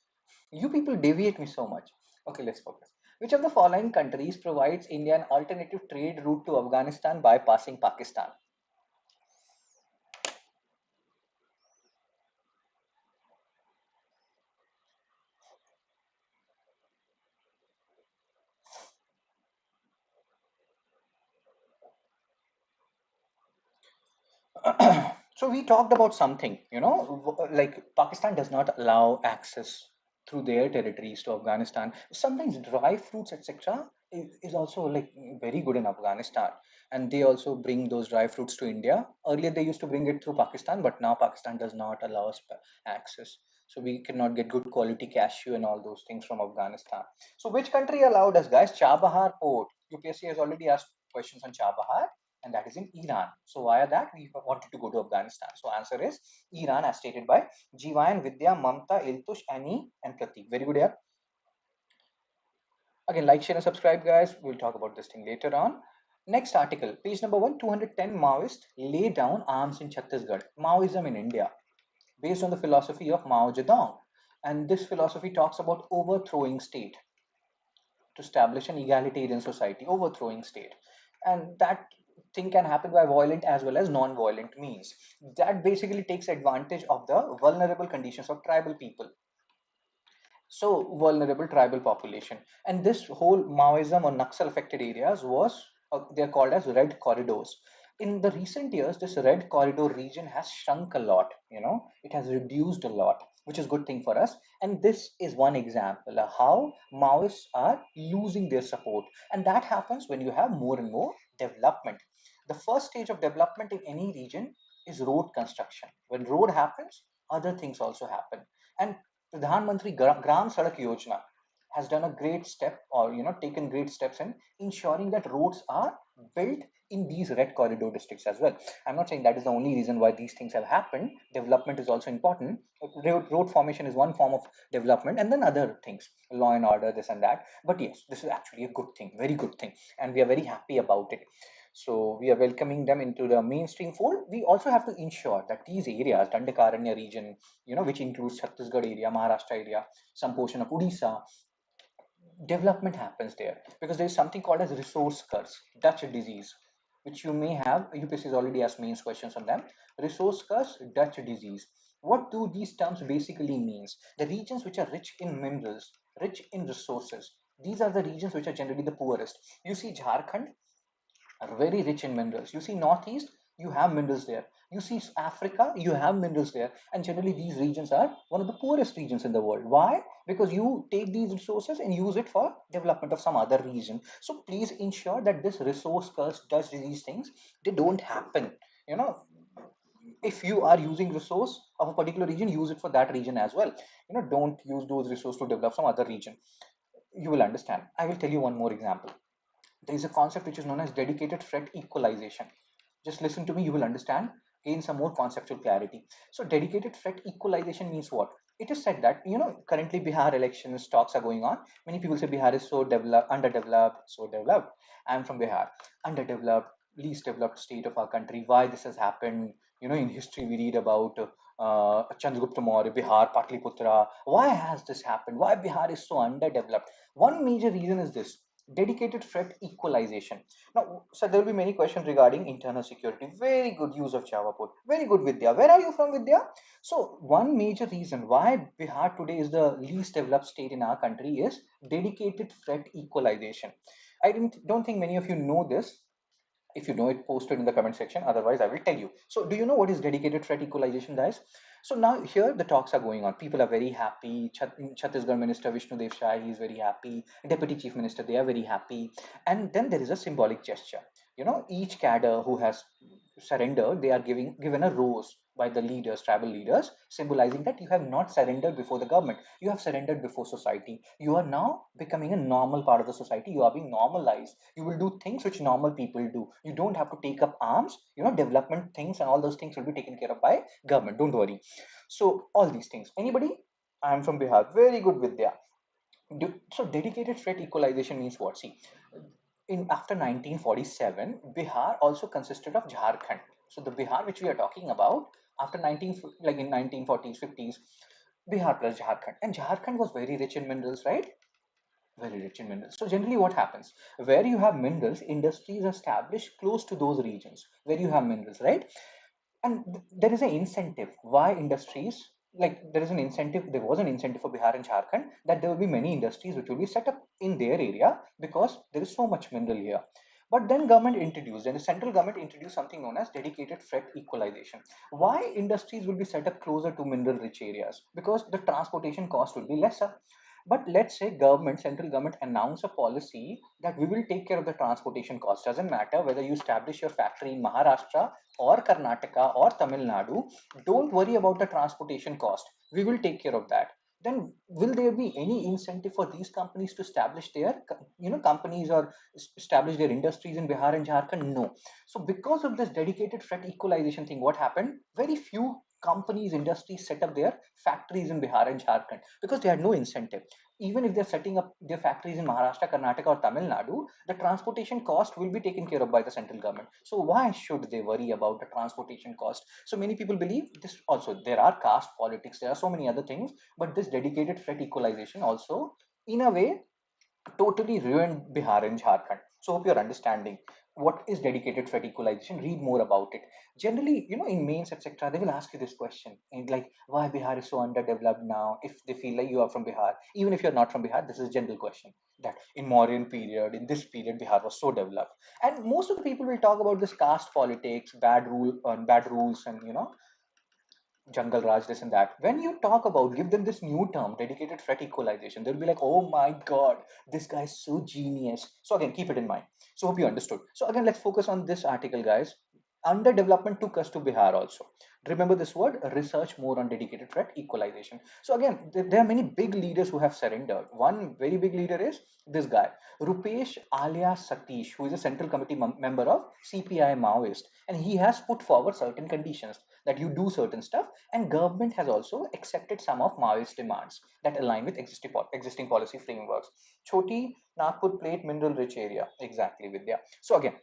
You people deviate me so much. Okay, let's focus. Which of the following countries provides India an alternative trade route to Afghanistan bypassing Pakistan? So we talked about something, like Pakistan does not allow access through their territories to Afghanistan. Sometimes dry fruits, etc., is also like very good in Afghanistan, and they also bring those dry fruits to India. Earlier, they used to bring it through Pakistan, but now Pakistan does not allow us access. So we cannot get good quality cashew and all those things from Afghanistan. So which country allowed us, guys? Chabahar port. UPSC has already asked questions on Chabahar, and that is in Iran. So via that we wanted to go to Afghanistan. So answer is Iran, as stated by Jivayan, Vidya, Mamta, Iltush, Annie, and Pratik. Very good, yeah. Again, like, share, and subscribe, guys. We'll talk about this thing later on. Next article, page number 210. Maoists lay down arms in Chhattisgarh. Maoism in India, based on the philosophy of Mao Zedong. And this philosophy talks about overthrowing state to establish an egalitarian society, overthrowing state. And that thing can happen by violent as well as non-violent means. That basically takes advantage of the vulnerable conditions of tribal people. So vulnerable tribal population. And this whole Maoism or Naxal affected areas was, they're called as red corridors. In the recent years, this red corridor region has shrunk a lot. It has reduced a lot, which is good thing for us. And this is one example of how Maoists are losing their support. And that happens when you have more and more development. The first stage of development in any region is road construction. When road happens, other things also happen. And Pradhan Mantri Gram Sadak Yojana has done a great step, or taken great steps in ensuring that roads are built in these red corridor districts as well. I'm not saying that is the only reason why these things have happened. Development is also important. Road formation is one form of development, and then other things, law and order, this and that. But yes, this is actually a good thing, very good thing, and we are very happy about it. So we are welcoming them into the mainstream fold. We also have to ensure that these areas, Dandakaranya region, which includes Chhattisgarh area, Maharashtra area, some portion of Odisha, development happens there, because there is something called as resource curse, Dutch disease, which you may have. UPSC has already asked mains questions on them. Resource curse, Dutch disease. What do these terms basically means? The regions which are rich in minerals, rich in resources, these are the regions which are generally the poorest. You see Jharkhand are very rich in minerals. You see Northeast, you have minerals there. You see Africa, you have minerals there. And generally, these regions are one of the poorest regions in the world. Why? Because you take these resources and use it for development of some other region. So please ensure that this resource curse does these things, they don't happen. You know, if you are using resource of a particular region, use it for that region as well. Don't use those resources to develop some other region. You will understand. I will tell you one more example. There is a concept which is known as dedicated threat equalization. Just listen to me, you will understand, gain some more conceptual clarity. So dedicated threat equalization means what? It is said that, currently Bihar elections talks are going on. Many people say Bihar is so developed, underdeveloped, so developed. I am from Bihar, underdeveloped, least developed state of our country. Why this has happened? In history we read about Chandragupta Maurya, Bihar, Patliputra. Why has this happened? Why Bihar is so underdeveloped? One major reason is this: dedicated threat equalization. Now, so there will be many questions regarding internal security. Very good use of Java put. Very good, Vidya. Where are you from, Vidya? So one major reason why Bihar today is the least developed state in our country is dedicated threat equalization. I don't think many of you know this. If you know it, post it in the comment section. Otherwise, I will tell you. So do you know what is dedicated threat equalization, guys? So now here the talks are going on. People are very happy. Chhattisgarh Minister Vishnu Dev Shah, he is very happy. Deputy Chief Minister, they are very happy. And then there is a symbolic gesture. Each cadre who has surrendered, they are given a rose by the leaders, tribal leaders, symbolizing that you have not surrendered before the government. You have surrendered before society. You are now becoming a normal part of the society. You are being normalized. You will do things which normal people do. You don't have to take up arms. Development things and all those things will be taken care of by government. Don't worry. So all these things. Anybody? I am from Bihar. Very good, Vidya. So dedicated threat equalization means what? See, in after 1947, Bihar also consisted of Jharkhand. So the Bihar which we are talking about after 19 like in 1940s 50s, Bihar plus Jharkhand, and Jharkhand was very rich in minerals, right? Very rich in minerals. So generally what happens, where you have minerals, industries are established close to those regions where you have minerals, right? And there is an incentive why industries, like there was an incentive for Bihar and Jharkhand that there will be many industries which will be set up in their area because there is so much mineral here. But then government introduced, and the central government introduced something known as dedicated threat equalization. Why industries will be set up closer to mineral rich areas? Because the transportation cost will be lesser. But let's say central government announce a policy that we will take care of the transportation cost. Doesn't matter whether you establish your factory in Maharashtra or Karnataka or Tamil Nadu, don't worry about the transportation cost. We will take care of that. Then will there be any incentive for these companies to establish their companies or establish their industries in Bihar and Jharkhand? No. So because of this dedicated threat equalization thing, what happened? Very few companies, industries set up their factories in Bihar and Jharkhand because they had no incentive. Even if they're setting up their factories in Maharashtra, Karnataka, or Tamil Nadu, the transportation cost will be taken care of by the central government. So why should they worry about the transportation cost? So many people believe this. Also, there are caste politics, there are so many other things, but this dedicated threat equalization also, in a way, totally ruined Bihar and Jharkhand. So hope you're understanding what is dedicated threat equalization. Read more about it. Generally, in mains, etc., they will ask you this question, and like, why Bihar is so underdeveloped now? If they feel like you are from Bihar, even if you're not from Bihar, this is a general question. That in Mauryan period, in this period, Bihar was so developed, and most of the people will talk about this caste politics, bad rules, and jungle raj, this and that. When you talk about, give them this new term, dedicated threat equalization, they'll be like, oh my god, this guy is so genius. So again, keep it in mind. So hope you understood. So again, let's focus on this article, guys. Underdevelopment took us to Bihar also. Remember this word, research more on dedicated threat equalization. So again, there are many big leaders who have surrendered. One very big leader is this guy, Rupesh alias Satish, who is a central committee member of CPI Maoist. And he has put forward certain conditions that you do certain stuff, and government has also accepted some of Maoist demands that align with existing policy frameworks. Choti Nagpur plate mineral rich area, exactly, Vidya. So again,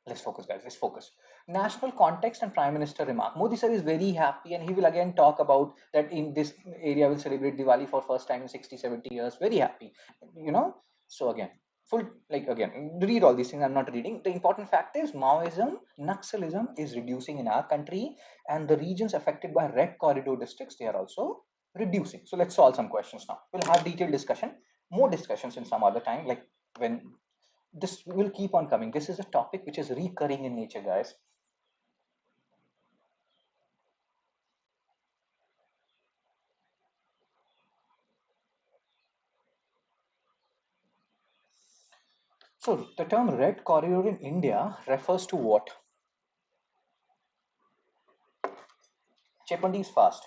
let's focus, guys. Let's focus. National context and Prime Minister remark. Modi sir is very happy, and he will again talk about that in this area will celebrate Diwali for first time in 60, 70 years. Very happy, So again, full, like, again, read all these things. I'm not reading. The important fact is Maoism, Naxalism is reducing in our country, and the regions affected by red corridor districts, they are also reducing. So let's solve some questions now. We'll have detailed discussion, more discussions in some other time, like when this will keep on coming. This is a topic which is recurring in nature, guys. So the term red corridor in India refers to what? Chepandi is fast.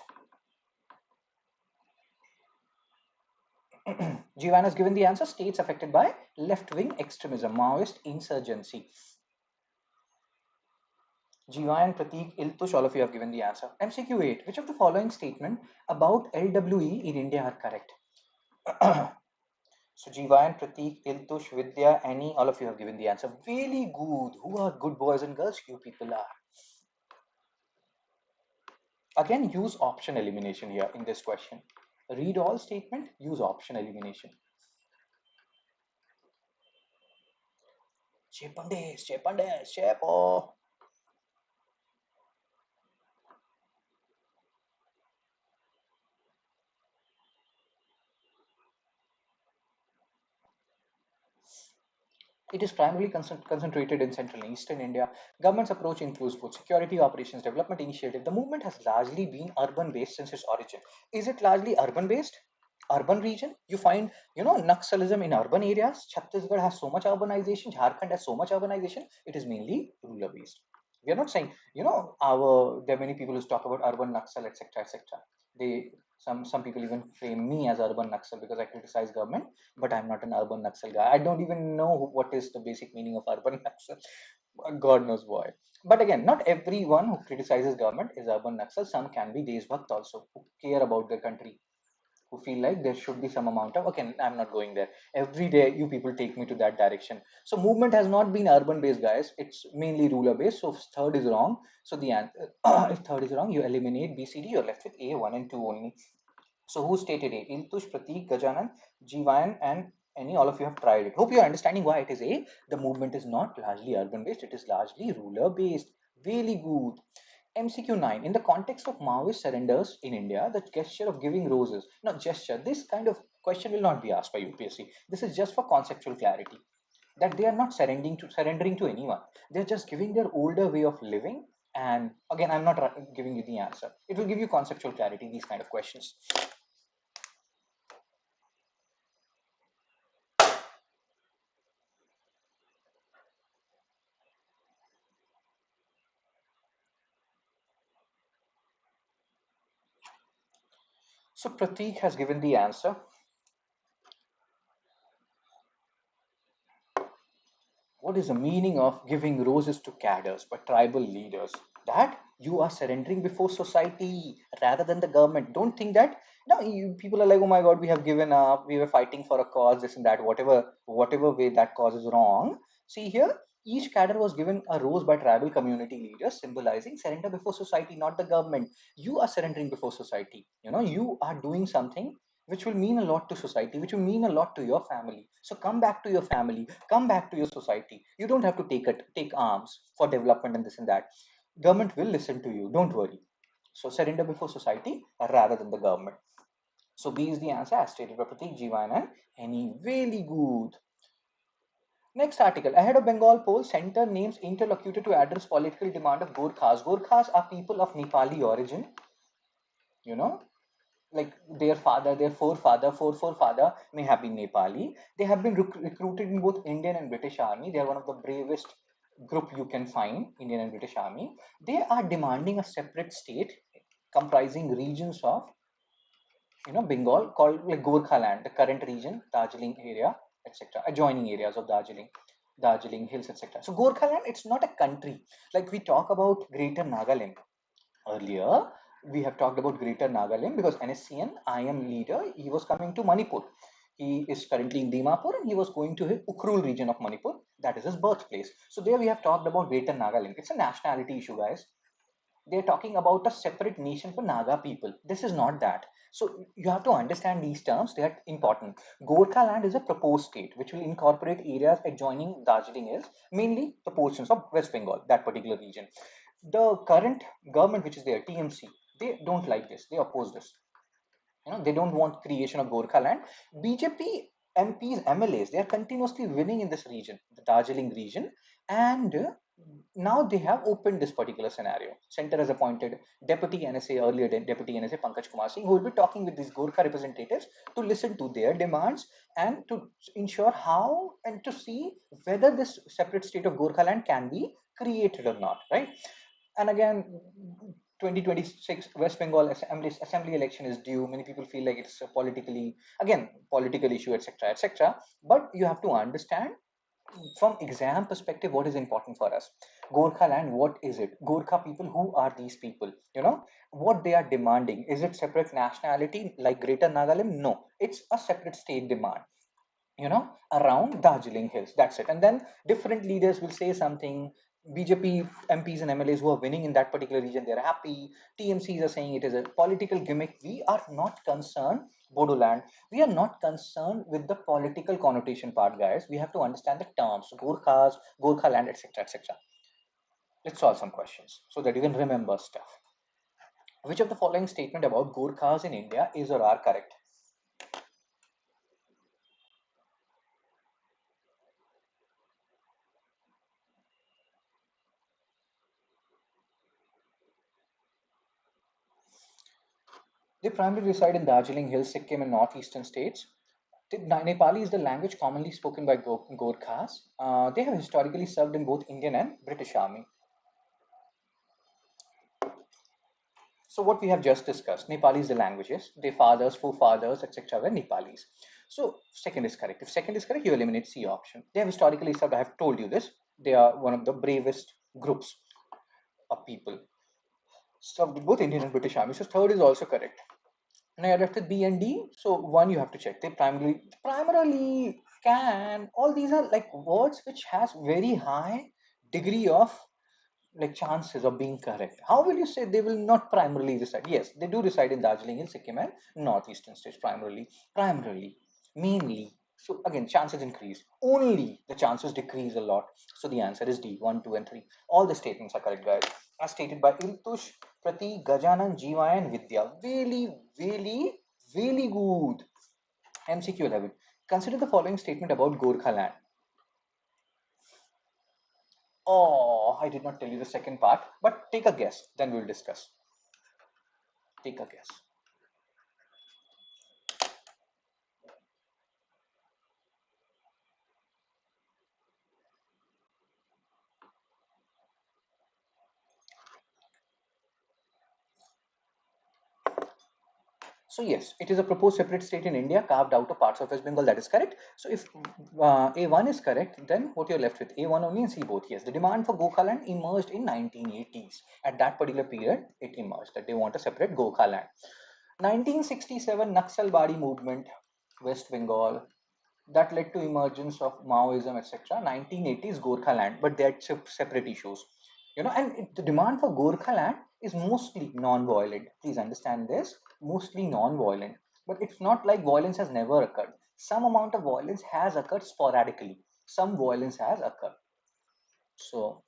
Jivan has given the answer. States affected by left-wing extremism, Maoist insurgency. Jivan, Pratik, Iltush, all of you have given the answer. MCQ 8. Which of the following statement about LWE in India are correct? So Jivan, Pratik, Iltush, Vidya, Annie, all of you have given the answer. Really good. Who are good boys and girls? You people are. Again, use option elimination here in this question. Read all statement, use option elimination. Chepandes, Chepandes, Chepo. It is primarily concentrated in central and eastern India. Government's approach includes both security operations development initiative. The movement has largely been urban based since its origin. Is it largely urban based? Urban region? You find, Naxalism in urban areas. Chhattisgarh has so much urbanization. Jharkhand has so much urbanization. It is mainly rural based. We are not saying, there are many people who talk about urban Naxal, etc., etc. They some people even frame me as urban Naxal because I criticize government, but I'm not an urban Naxal guy. I don't even know what is the basic meaning of urban Naxal. God knows why. But again, not everyone who criticizes government is urban Naxal. Some can be Deshbhakt also, who care about their country, who feel like there should be some amount of, okay, I'm not going there. Every day you people take me to that direction. So movement has not been urban based, guys. It's mainly ruler based. So if third is wrong, so the answer, if third is wrong, you eliminate BCD, you're left with A, 1 and 2 only. So who stated A? Intush, Pratik, Gajanan, Jivan, and any, all of you have tried it. Hope you're understanding why it is A. The movement is not largely urban based, it is largely ruler based. Really good. MCQ 9. In the context of Maoist surrenders in India, the gesture of giving roses. Now, gesture, this kind of question will not be asked by UPSC. This is just for conceptual clarity. That they are not surrendering to anyone. They're just giving their older way of living. And again, I'm not giving you the answer. It will give you conceptual clarity, these kind of questions. So Pratik has given the answer. What is the meaning of giving roses to cadres by tribal leaders? That you are surrendering before society rather than the government. Don't think that now people are like, oh my god, we have given up, we were fighting for a cause, this and that, whatever way that cause is wrong. See here, each cadre was given a rose by tribal community leaders, symbolizing surrender before society, not the government. You are surrendering before society. You are doing something which will mean a lot to society, which will mean a lot to your family. So come back to your family, come back to your society. You don't have to take arms for development and this and that. Government will listen to you, don't worry. So surrender before society rather than the government. So B is the answer as stated by Pratik, Jivan and any. Really good. Next article. Ahead of Bengal poll, center names interlocutor to address political demand of Gorkhas. Gorkhas are people of Nepali origin, you know, like their father, their forefather may have been Nepali. They have been recruited in both Indian and British Army. They are one of the bravest group you can find, Indian and British Army. They are demanding a separate state comprising regions of, Bengal, called like Gorkha land, the current region, Darjeeling area, etc., adjoining areas of Darjeeling Hills, etc. So Gorkha land, it's not a country. Like we talk about Greater Nagaland earlier, we have talked about Greater Nagaland because NSCN IM leader, he was coming to Manipur. He is currently in Dimapur and he was going to his Ukhrul region of Manipur. That is his birthplace. So there we have talked about Greater Nagaland. It's a nationality issue, guys. They're talking about a separate nation for Naga people. This is not that. So you have to understand these terms. They are important. Gorkha land is a proposed state which will incorporate areas adjoining Darjeeling Hills, mainly the portions of West Bengal, that particular region. The current government, which is there, TMC, they don't like this. They oppose this. They don't want creation of Gorkha land. BJP MPs, MLAs, they are continuously winning in this region, the Darjeeling region, and Now they have opened this particular scenario. Center has appointed Deputy NSA, earlier Deputy NSA Pankaj Kumar Singh, who will be talking with these Gorkha representatives to listen to their demands and to ensure how and to see whether this separate state of Gorkha land can be created or not, right? And again, 2026 West Bengal assembly election is due. Many people feel like it's a politically, again, political issue, etc., etc. But you have to understand from exam perspective what is important for us. Gorkha land, what is it? Gorkha people, who are these people? What they are demanding. Is it separate nationality like Greater Nagaland? No, it's a separate state demand, around Darjeeling Hills. That's it. And then different leaders will say something. BJP MPs and MLAs who are winning in that particular region, they're happy. TMCs are saying it is a political gimmick. We are not concerned, Bodoland. We are not concerned with the political connotation part, guys. We have to understand the terms, Gorkhas, Gorkha land, etc., etc. Let's solve some questions so that you can remember stuff. Which of the following statement about Gorkhas in India is or are correct? They primarily reside in Darjeeling Hills, Sikkim, and northeastern states. Nepali is the language commonly spoken by Gorkhas. They have historically served in both Indian and British Army. So what we have just discussed, Nepali is the languages. Their fathers, forefathers, etc. were Nepalis. So second is correct. If second is correct, you eliminate C option. They have historically served. I have told you this. They are one of the bravest groups of people served in both Indian and British Army. So third is also correct. Now you're left with B and D. So one you have to check. They primarily can. All these are like words which has very high degree of like chances of being correct. How will you say they will not primarily reside? Yes, they do reside in Darjeeling Hill, Sikkim, and northeastern states primarily, mainly. So again, chances increase. Only the chances decrease a lot. So the answer is D, 1, 2, and 3. All the statements are correct, guys. As stated by Iltush, Prati, Gajanan, Jiva, and Vidya. Really, really, really good. MCQ 11. Consider the following statement about Gorkha land. Oh, I did not tell you the second part, but take a guess, then we'll discuss. Take a guess. So yes, it is a proposed separate state in India carved out of parts of West Bengal. That is correct. So if A1 is correct, then what you're left with, A1 only and C both. Yes, the demand for Gokha emerged in 1980s. At that particular period, it emerged that they want a separate Gokha land. 1967 Naxal Badi movement, West Bengal, that led to emergence of Maoism, etc. 1980s Gorkha land, but they're separate issues. And the demand for Gorkha land is mostly non-violent. Please understand this, mostly non-violent. But it's not like violence has never occurred. Some amount of violence has occurred sporadically. Some violence has occurred. So,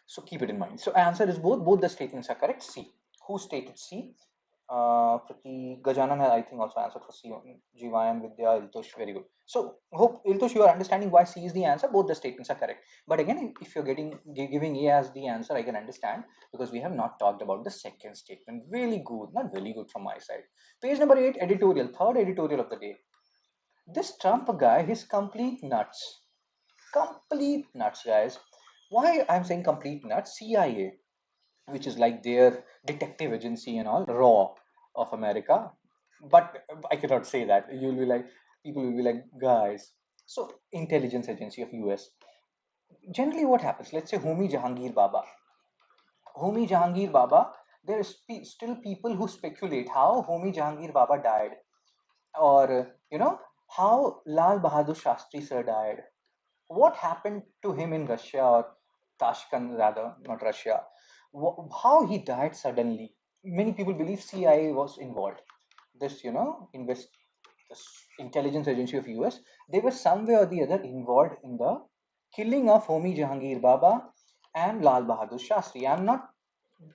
so keep it in mind. So answer is both. Both the statements are correct. C. Who stated C? Prati Gajanan has, I think, also answered for C. Jivayan, Vidya, Iltush, very good. So, hope Iltush, you are understanding why C is the answer. Both the statements are correct. But again, if you're giving A as the answer, I can understand because we have not talked about the second statement. Really good, not very good from my side. Page number 8, editorial, third editorial of the day. This Trump guy, he's complete nuts. Complete nuts, guys. Why I'm saying complete nuts? CIA, which is like their detective agency and all, raw of America. But I cannot say that. You'll be like, people will be like, guys. So, intelligence agency of US. Generally, what happens? Let's say Homi Jahangir Baba. Homi Jahangir Baba, there is still people who speculate how Homi Jahangir Baba died, or how Lal Bahadur Shastri sir died. What happened to him in Russia, or Tashkent rather, not Russia? How he died suddenly? Many people believe CIA was involved. This, this intelligence agency of US, they were some way or the other involved in the killing of Homi Jahangir Baba and Lal Bahadur Shastri. I'm not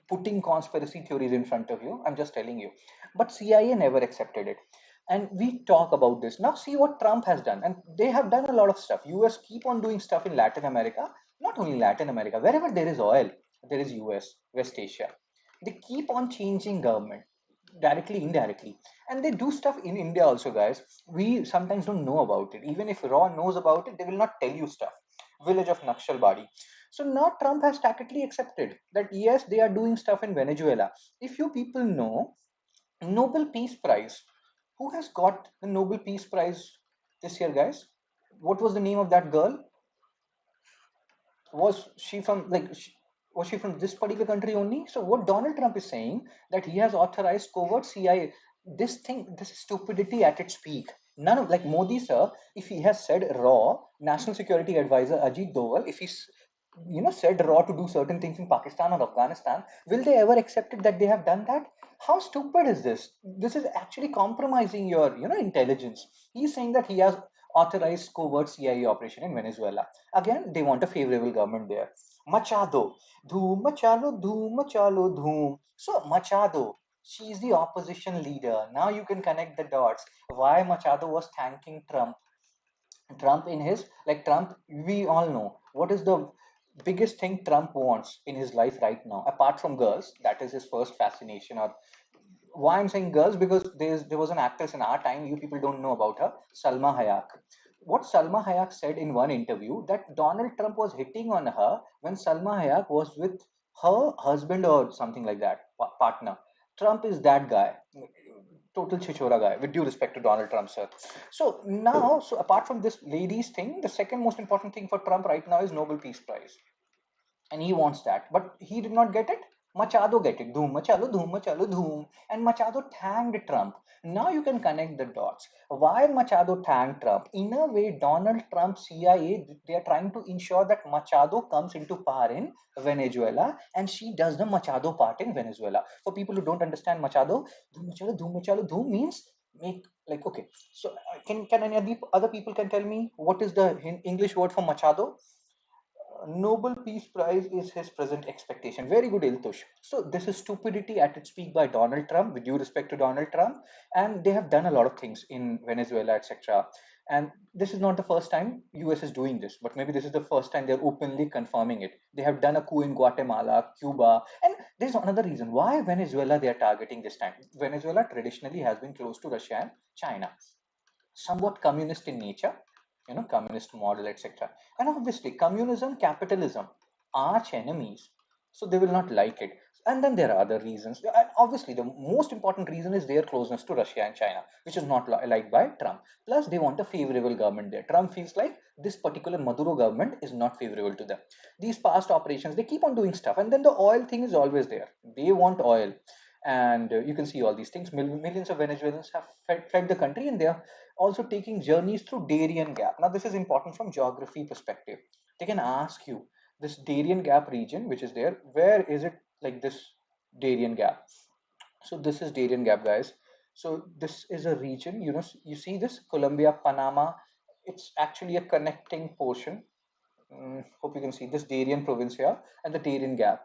putting conspiracy theories in front of you. I'm just telling you. But CIA never accepted it. And we talk about this. Now see what Trump has done. And they have done a lot of stuff. US keep on doing stuff in Latin America. not only Latin America, wherever there is oil, there is US, West Asia. They keep on changing government directly, indirectly. And they do stuff in India also, guys. We sometimes don't know about it. Even if Raw knows about it, they will not tell you stuff. Village of Naxalbari. So now Trump has tacitly accepted that yes, they are doing stuff in Venezuela. If you people know, Nobel Peace Prize. Who has got the Nobel Peace Prize this year, guys? What was the name of that girl? Was she from was she from this particular country only? So what Donald Trump is saying, that he has authorized covert CIA, this is stupidity at its peak. None of, like Modi sir, if he has said raw, National Security Advisor Ajit Doval, if he's said raw to do certain things in Pakistan or Afghanistan, will they ever accept it that they have done that? How stupid is this? This is actually compromising your intelligence. He's saying that he has authorized covert CIA operation in Venezuela. Again, they want a favorable government there. Machado, dhoom machalo, dhoom. So Machado, she is the opposition leader. Now you can connect the dots. Why Machado was thanking Trump? Trump in his, like Trump, we all know what is the biggest thing Trump wants in his life right now, apart from girls. That is his first fascination. Or why I'm saying girls, because there was an actress in our time, you people don't know about her, Salma Hayek. What Salma Hayek said in one interview, that Donald Trump was hitting on her when Salma Hayek was with her husband or something like that, partner. Trump is that guy, total chichora guy, with due respect to Donald Trump, sir. So now, so apart from this ladies thing, the second most important thing for Trump right now is Nobel Peace Prize, and he wants that, but he did not get it. Machado get it, dhoom machalo dhoom, and Machado thanked Trump. Now you can connect the dots. Why Machado thanked Trump? In a way, Donald Trump, CIA, they are trying to ensure that Machado comes into power in Venezuela, and she does the Machado part in Venezuela. For people who don't understand Machado, dhoom machalo dhoom means make, like, okay. So can any other people can tell me what is the English word for Machado? Nobel Peace Prize is his present expectation. Very good, Iltush. So this is stupidity at its peak by Donald Trump, with due respect to Donald Trump, and they have done a lot of things in Venezuela, etc. And this is not the first time US is doing this, but maybe this is the first time they're openly confirming it. They have done a coup in Guatemala, Cuba, and there's another reason why Venezuela they are targeting this time. Venezuela traditionally has been close to Russia and China, somewhat communist in nature, communist model, etc. And obviously, communism, capitalism, arch enemies, so they will not like it. And then there are other reasons. And obviously, the most important reason is their closeness to Russia and China, which is not liked by Trump. Plus, they want a favorable government there. Trump feels like this particular Maduro government is not favorable to them. These past operations, they keep on doing stuff, and then the oil thing is always there. They want oil, and you can see all these things. Millions of Venezuelans have fled the country, and they are also taking journeys through Darien Gap. Now, this is important from geography perspective. They can ask you, this Darien Gap region, which is there, where is it, like this Darien Gap? So this is Darien Gap, guys. So this is a region, you see this Colombia, Panama. It's actually a connecting portion. Hope you can see this Darien province here and the Darien Gap.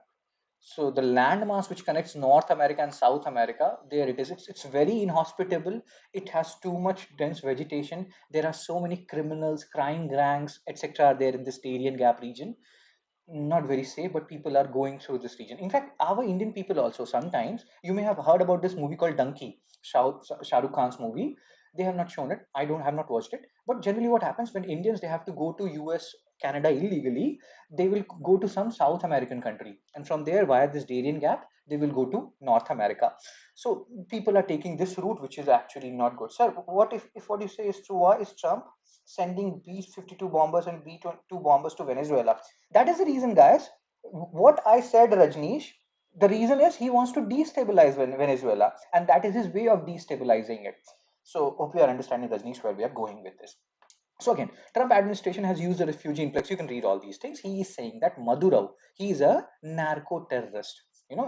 So the landmass which connects North America and South America, there it is. It's very inhospitable. It has too much dense vegetation. There are so many criminals, crime gangs, etc. there in this Darien Gap region. Not very safe, but people are going through this region. In fact, our Indian people also, sometimes you may have heard about this movie called Donkey, Shah Rukh Khan's movie. They have not shown it. I don't have not watched it. But generally, what happens when Indians they have to go to US, Canada illegally, they will go to some South American country, and from there via this Darien Gap, they will go to North America. So people are taking this route, which is actually not good. Sir, what if what you say is true? Why is Trump sending B-52 bombers and B-22 bombers to Venezuela? That is the reason, guys. What I said, Rajneesh, the reason is he wants to destabilize Venezuela, and that is his way of destabilizing it. So, hope you are understanding, Rajneesh, where we are going with this. So again, Trump administration has used the refugee influx. You can read all these things. He is saying that Maduro, he is a narco terrorist.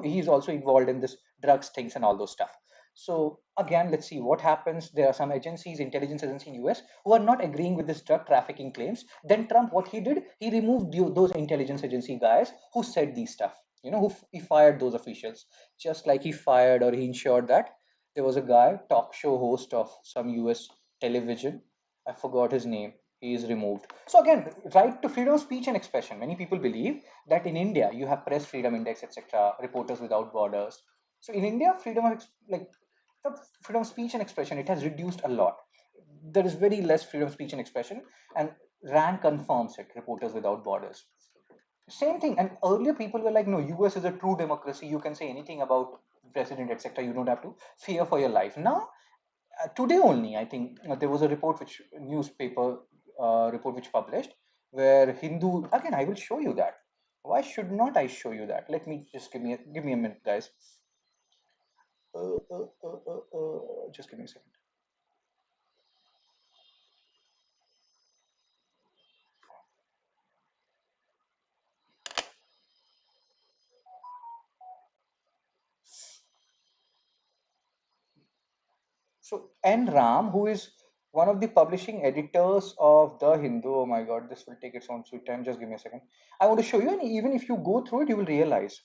He is also involved in this drugs things and all those stuff. So again, let's see what happens. There are some agencies, intelligence agencies in US, who are not agreeing with this drug trafficking claims. Then Trump, what he did, he removed those intelligence agency guys who said these stuff. He fired those officials, just like he fired or he ensured that there was a guy, talk show host of some US television. I forgot his name. he is removed. So again, right to freedom of speech and expression. Many people believe that in India you have press freedom index, etc., Reporters Without Borders. So in India, the freedom of speech and expression, it has reduced a lot. There is very less freedom of speech and expression, and RAND confirms it. Reporters Without Borders. Same thing. And earlier people were like, no, US is a true democracy. You can say anything about president, etc. You don't have to fear for your life. Now, today only, I think there was a report which newspaper report which published where Hindu, again, I will show you that. Why should not I show you that? Let me just give me a minute, guys. Just give me a second. So N. Ram, who is one of the publishing editors of The Hindu, oh my god, this will take its own sweet time. Just give me a second. I want to show you, and even if you go through it, you will realize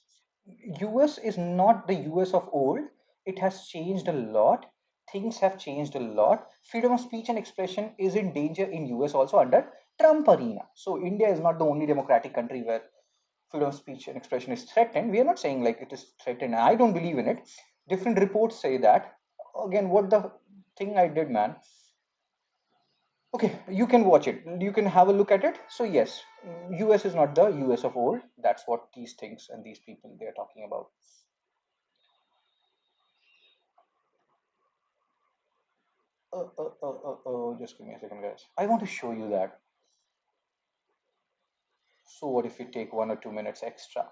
US is not the US of old. It has changed a lot. Things have changed a lot. Freedom of speech and expression is in danger in US also under Trump arena. So India is not the only democratic country where freedom of speech and expression is threatened. We are not saying like it is threatened. I don't believe in it. Different reports say that. Again, what the thing I did, man. Okay, you can watch it. You can have a look at it. So yes, US is not the US of old. That's what these things and these people they are talking about. Just give me a second, guys. I want to show you that. So what if we take 1 or 2 minutes extra?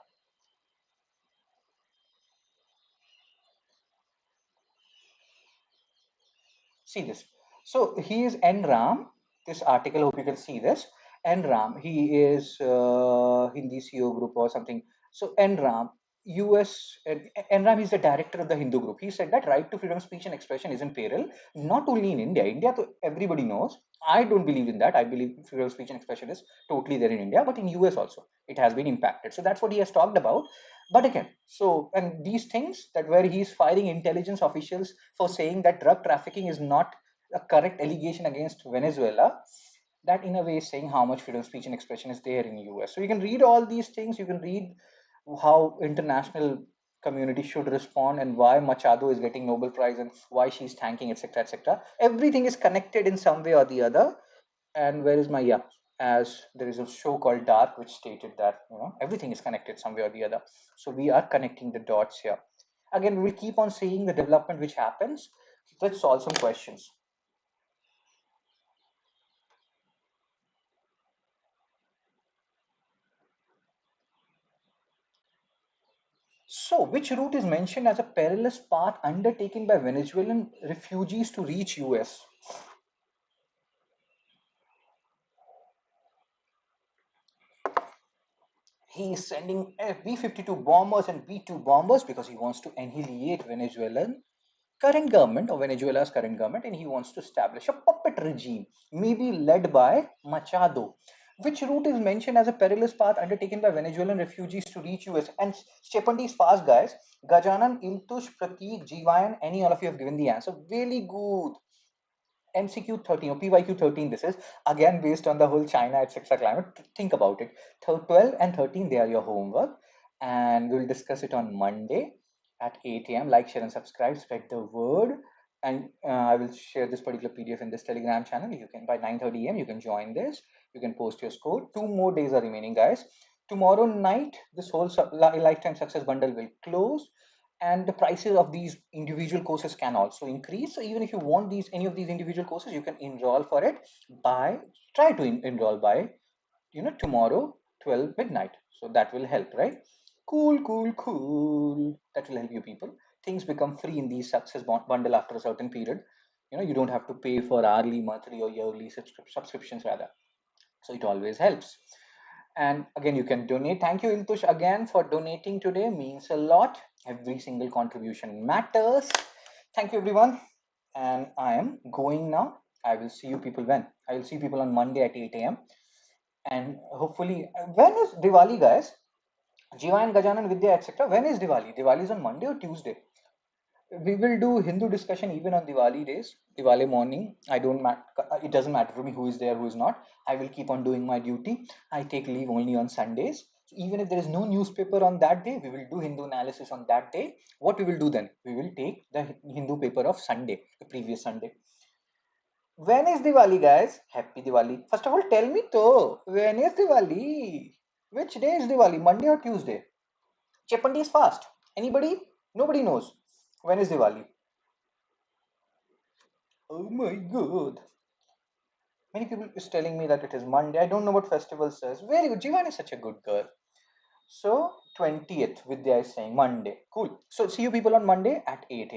See this. So he is N. Ram. This article, hope you can see this. N. Ram, he is Hindi CEO group or something. So N. Ram, US, N. Ram is the director of the Hindu group. He said that right to freedom of speech and expression is in peril, not only in India. India, everybody knows. I don't believe in that. I believe freedom of speech and expression is totally there in India, but in US also, it has been impacted. So that's what he has talked about. But again, so and these things that where he is firing intelligence officials for saying that drug trafficking is not a correct allegation against Venezuela, that in a way is saying how much freedom of speech and expression is there in US. So you can read all these things. You can read how international community should respond and why Machado is getting Nobel Prize and why she's thanking, etc., etc. Everything is connected in some way or the other. And where is my, yeah, as there is a show called Dark which stated that everything is connected some way or the other. So we are connecting the dots here. Again, we will keep on seeing the development which happens. Let's solve some questions. So which route is mentioned as a perilous path undertaken by Venezuelan refugees to reach US? He is sending B-52 bombers and B-2 bombers because he wants to annihilate Venezuelan current government or Venezuela's current government, and he wants to establish a puppet regime, maybe led by Machado. Which route is mentioned as a perilous path undertaken by Venezuelan refugees to reach US? And Stephanie is fast, guys. Gajanan, Iltush, Pratik, Jivayan, any all of you have given the answer. Really good. MCQ 13 or PYQ 13, this is again based on the whole China, etc. climate. Think about it. 12 and 13, they are your homework. And we'll discuss it on Monday at 8 a.m. Like, share, and subscribe. Spread the word. And I will share this particular PDF in this Telegram channel. You can, by 9:30 a.m., you can join this. You can post your score. 2 more days are remaining, guys. Tomorrow night, this whole lifetime success bundle will close, and the prices of these individual courses can also increase. So even if you want these any of these individual courses, you can enroll for it by try to enroll by tomorrow 12 midnight. So that will help, right? Cool. That will help you people. Things become free in these success bundle after a certain period. You don't have to pay for hourly, monthly, or yearly subscriptions rather. So it always helps. And again, you can donate. Thank you, Iltush, again for donating today. Means a lot. Every single contribution matters. Thank you, everyone. And I am going now. I will see you people when? I will see people on Monday at 8 a.m. And hopefully, when is Diwali, guys? Jiva and Gajanan, Vidya, etc. When is Diwali? Diwali is on Monday or Tuesday? We will do Hindu discussion even on Diwali days, Diwali morning. I don't matter. It doesn't matter to me who is there, who is not. I will keep on doing my duty. I take leave only on Sundays. So even if there is no newspaper on that day, we will do Hindu analysis on that day. What we will do then? We will take the Hindu paper of Sunday, the previous Sunday. When is Diwali, guys? Happy Diwali. First of all, tell me though, when is Diwali? Which day is Diwali? Monday or Tuesday? Chepandi is fast. Anybody? Nobody knows. When is Diwali? Oh my god. Many people is telling me that it is Monday. I don't know what festival says. Very good. Jivan is such a good girl. So 20th, Vidya is saying Monday. Cool. So see you people on Monday at 8 a.m.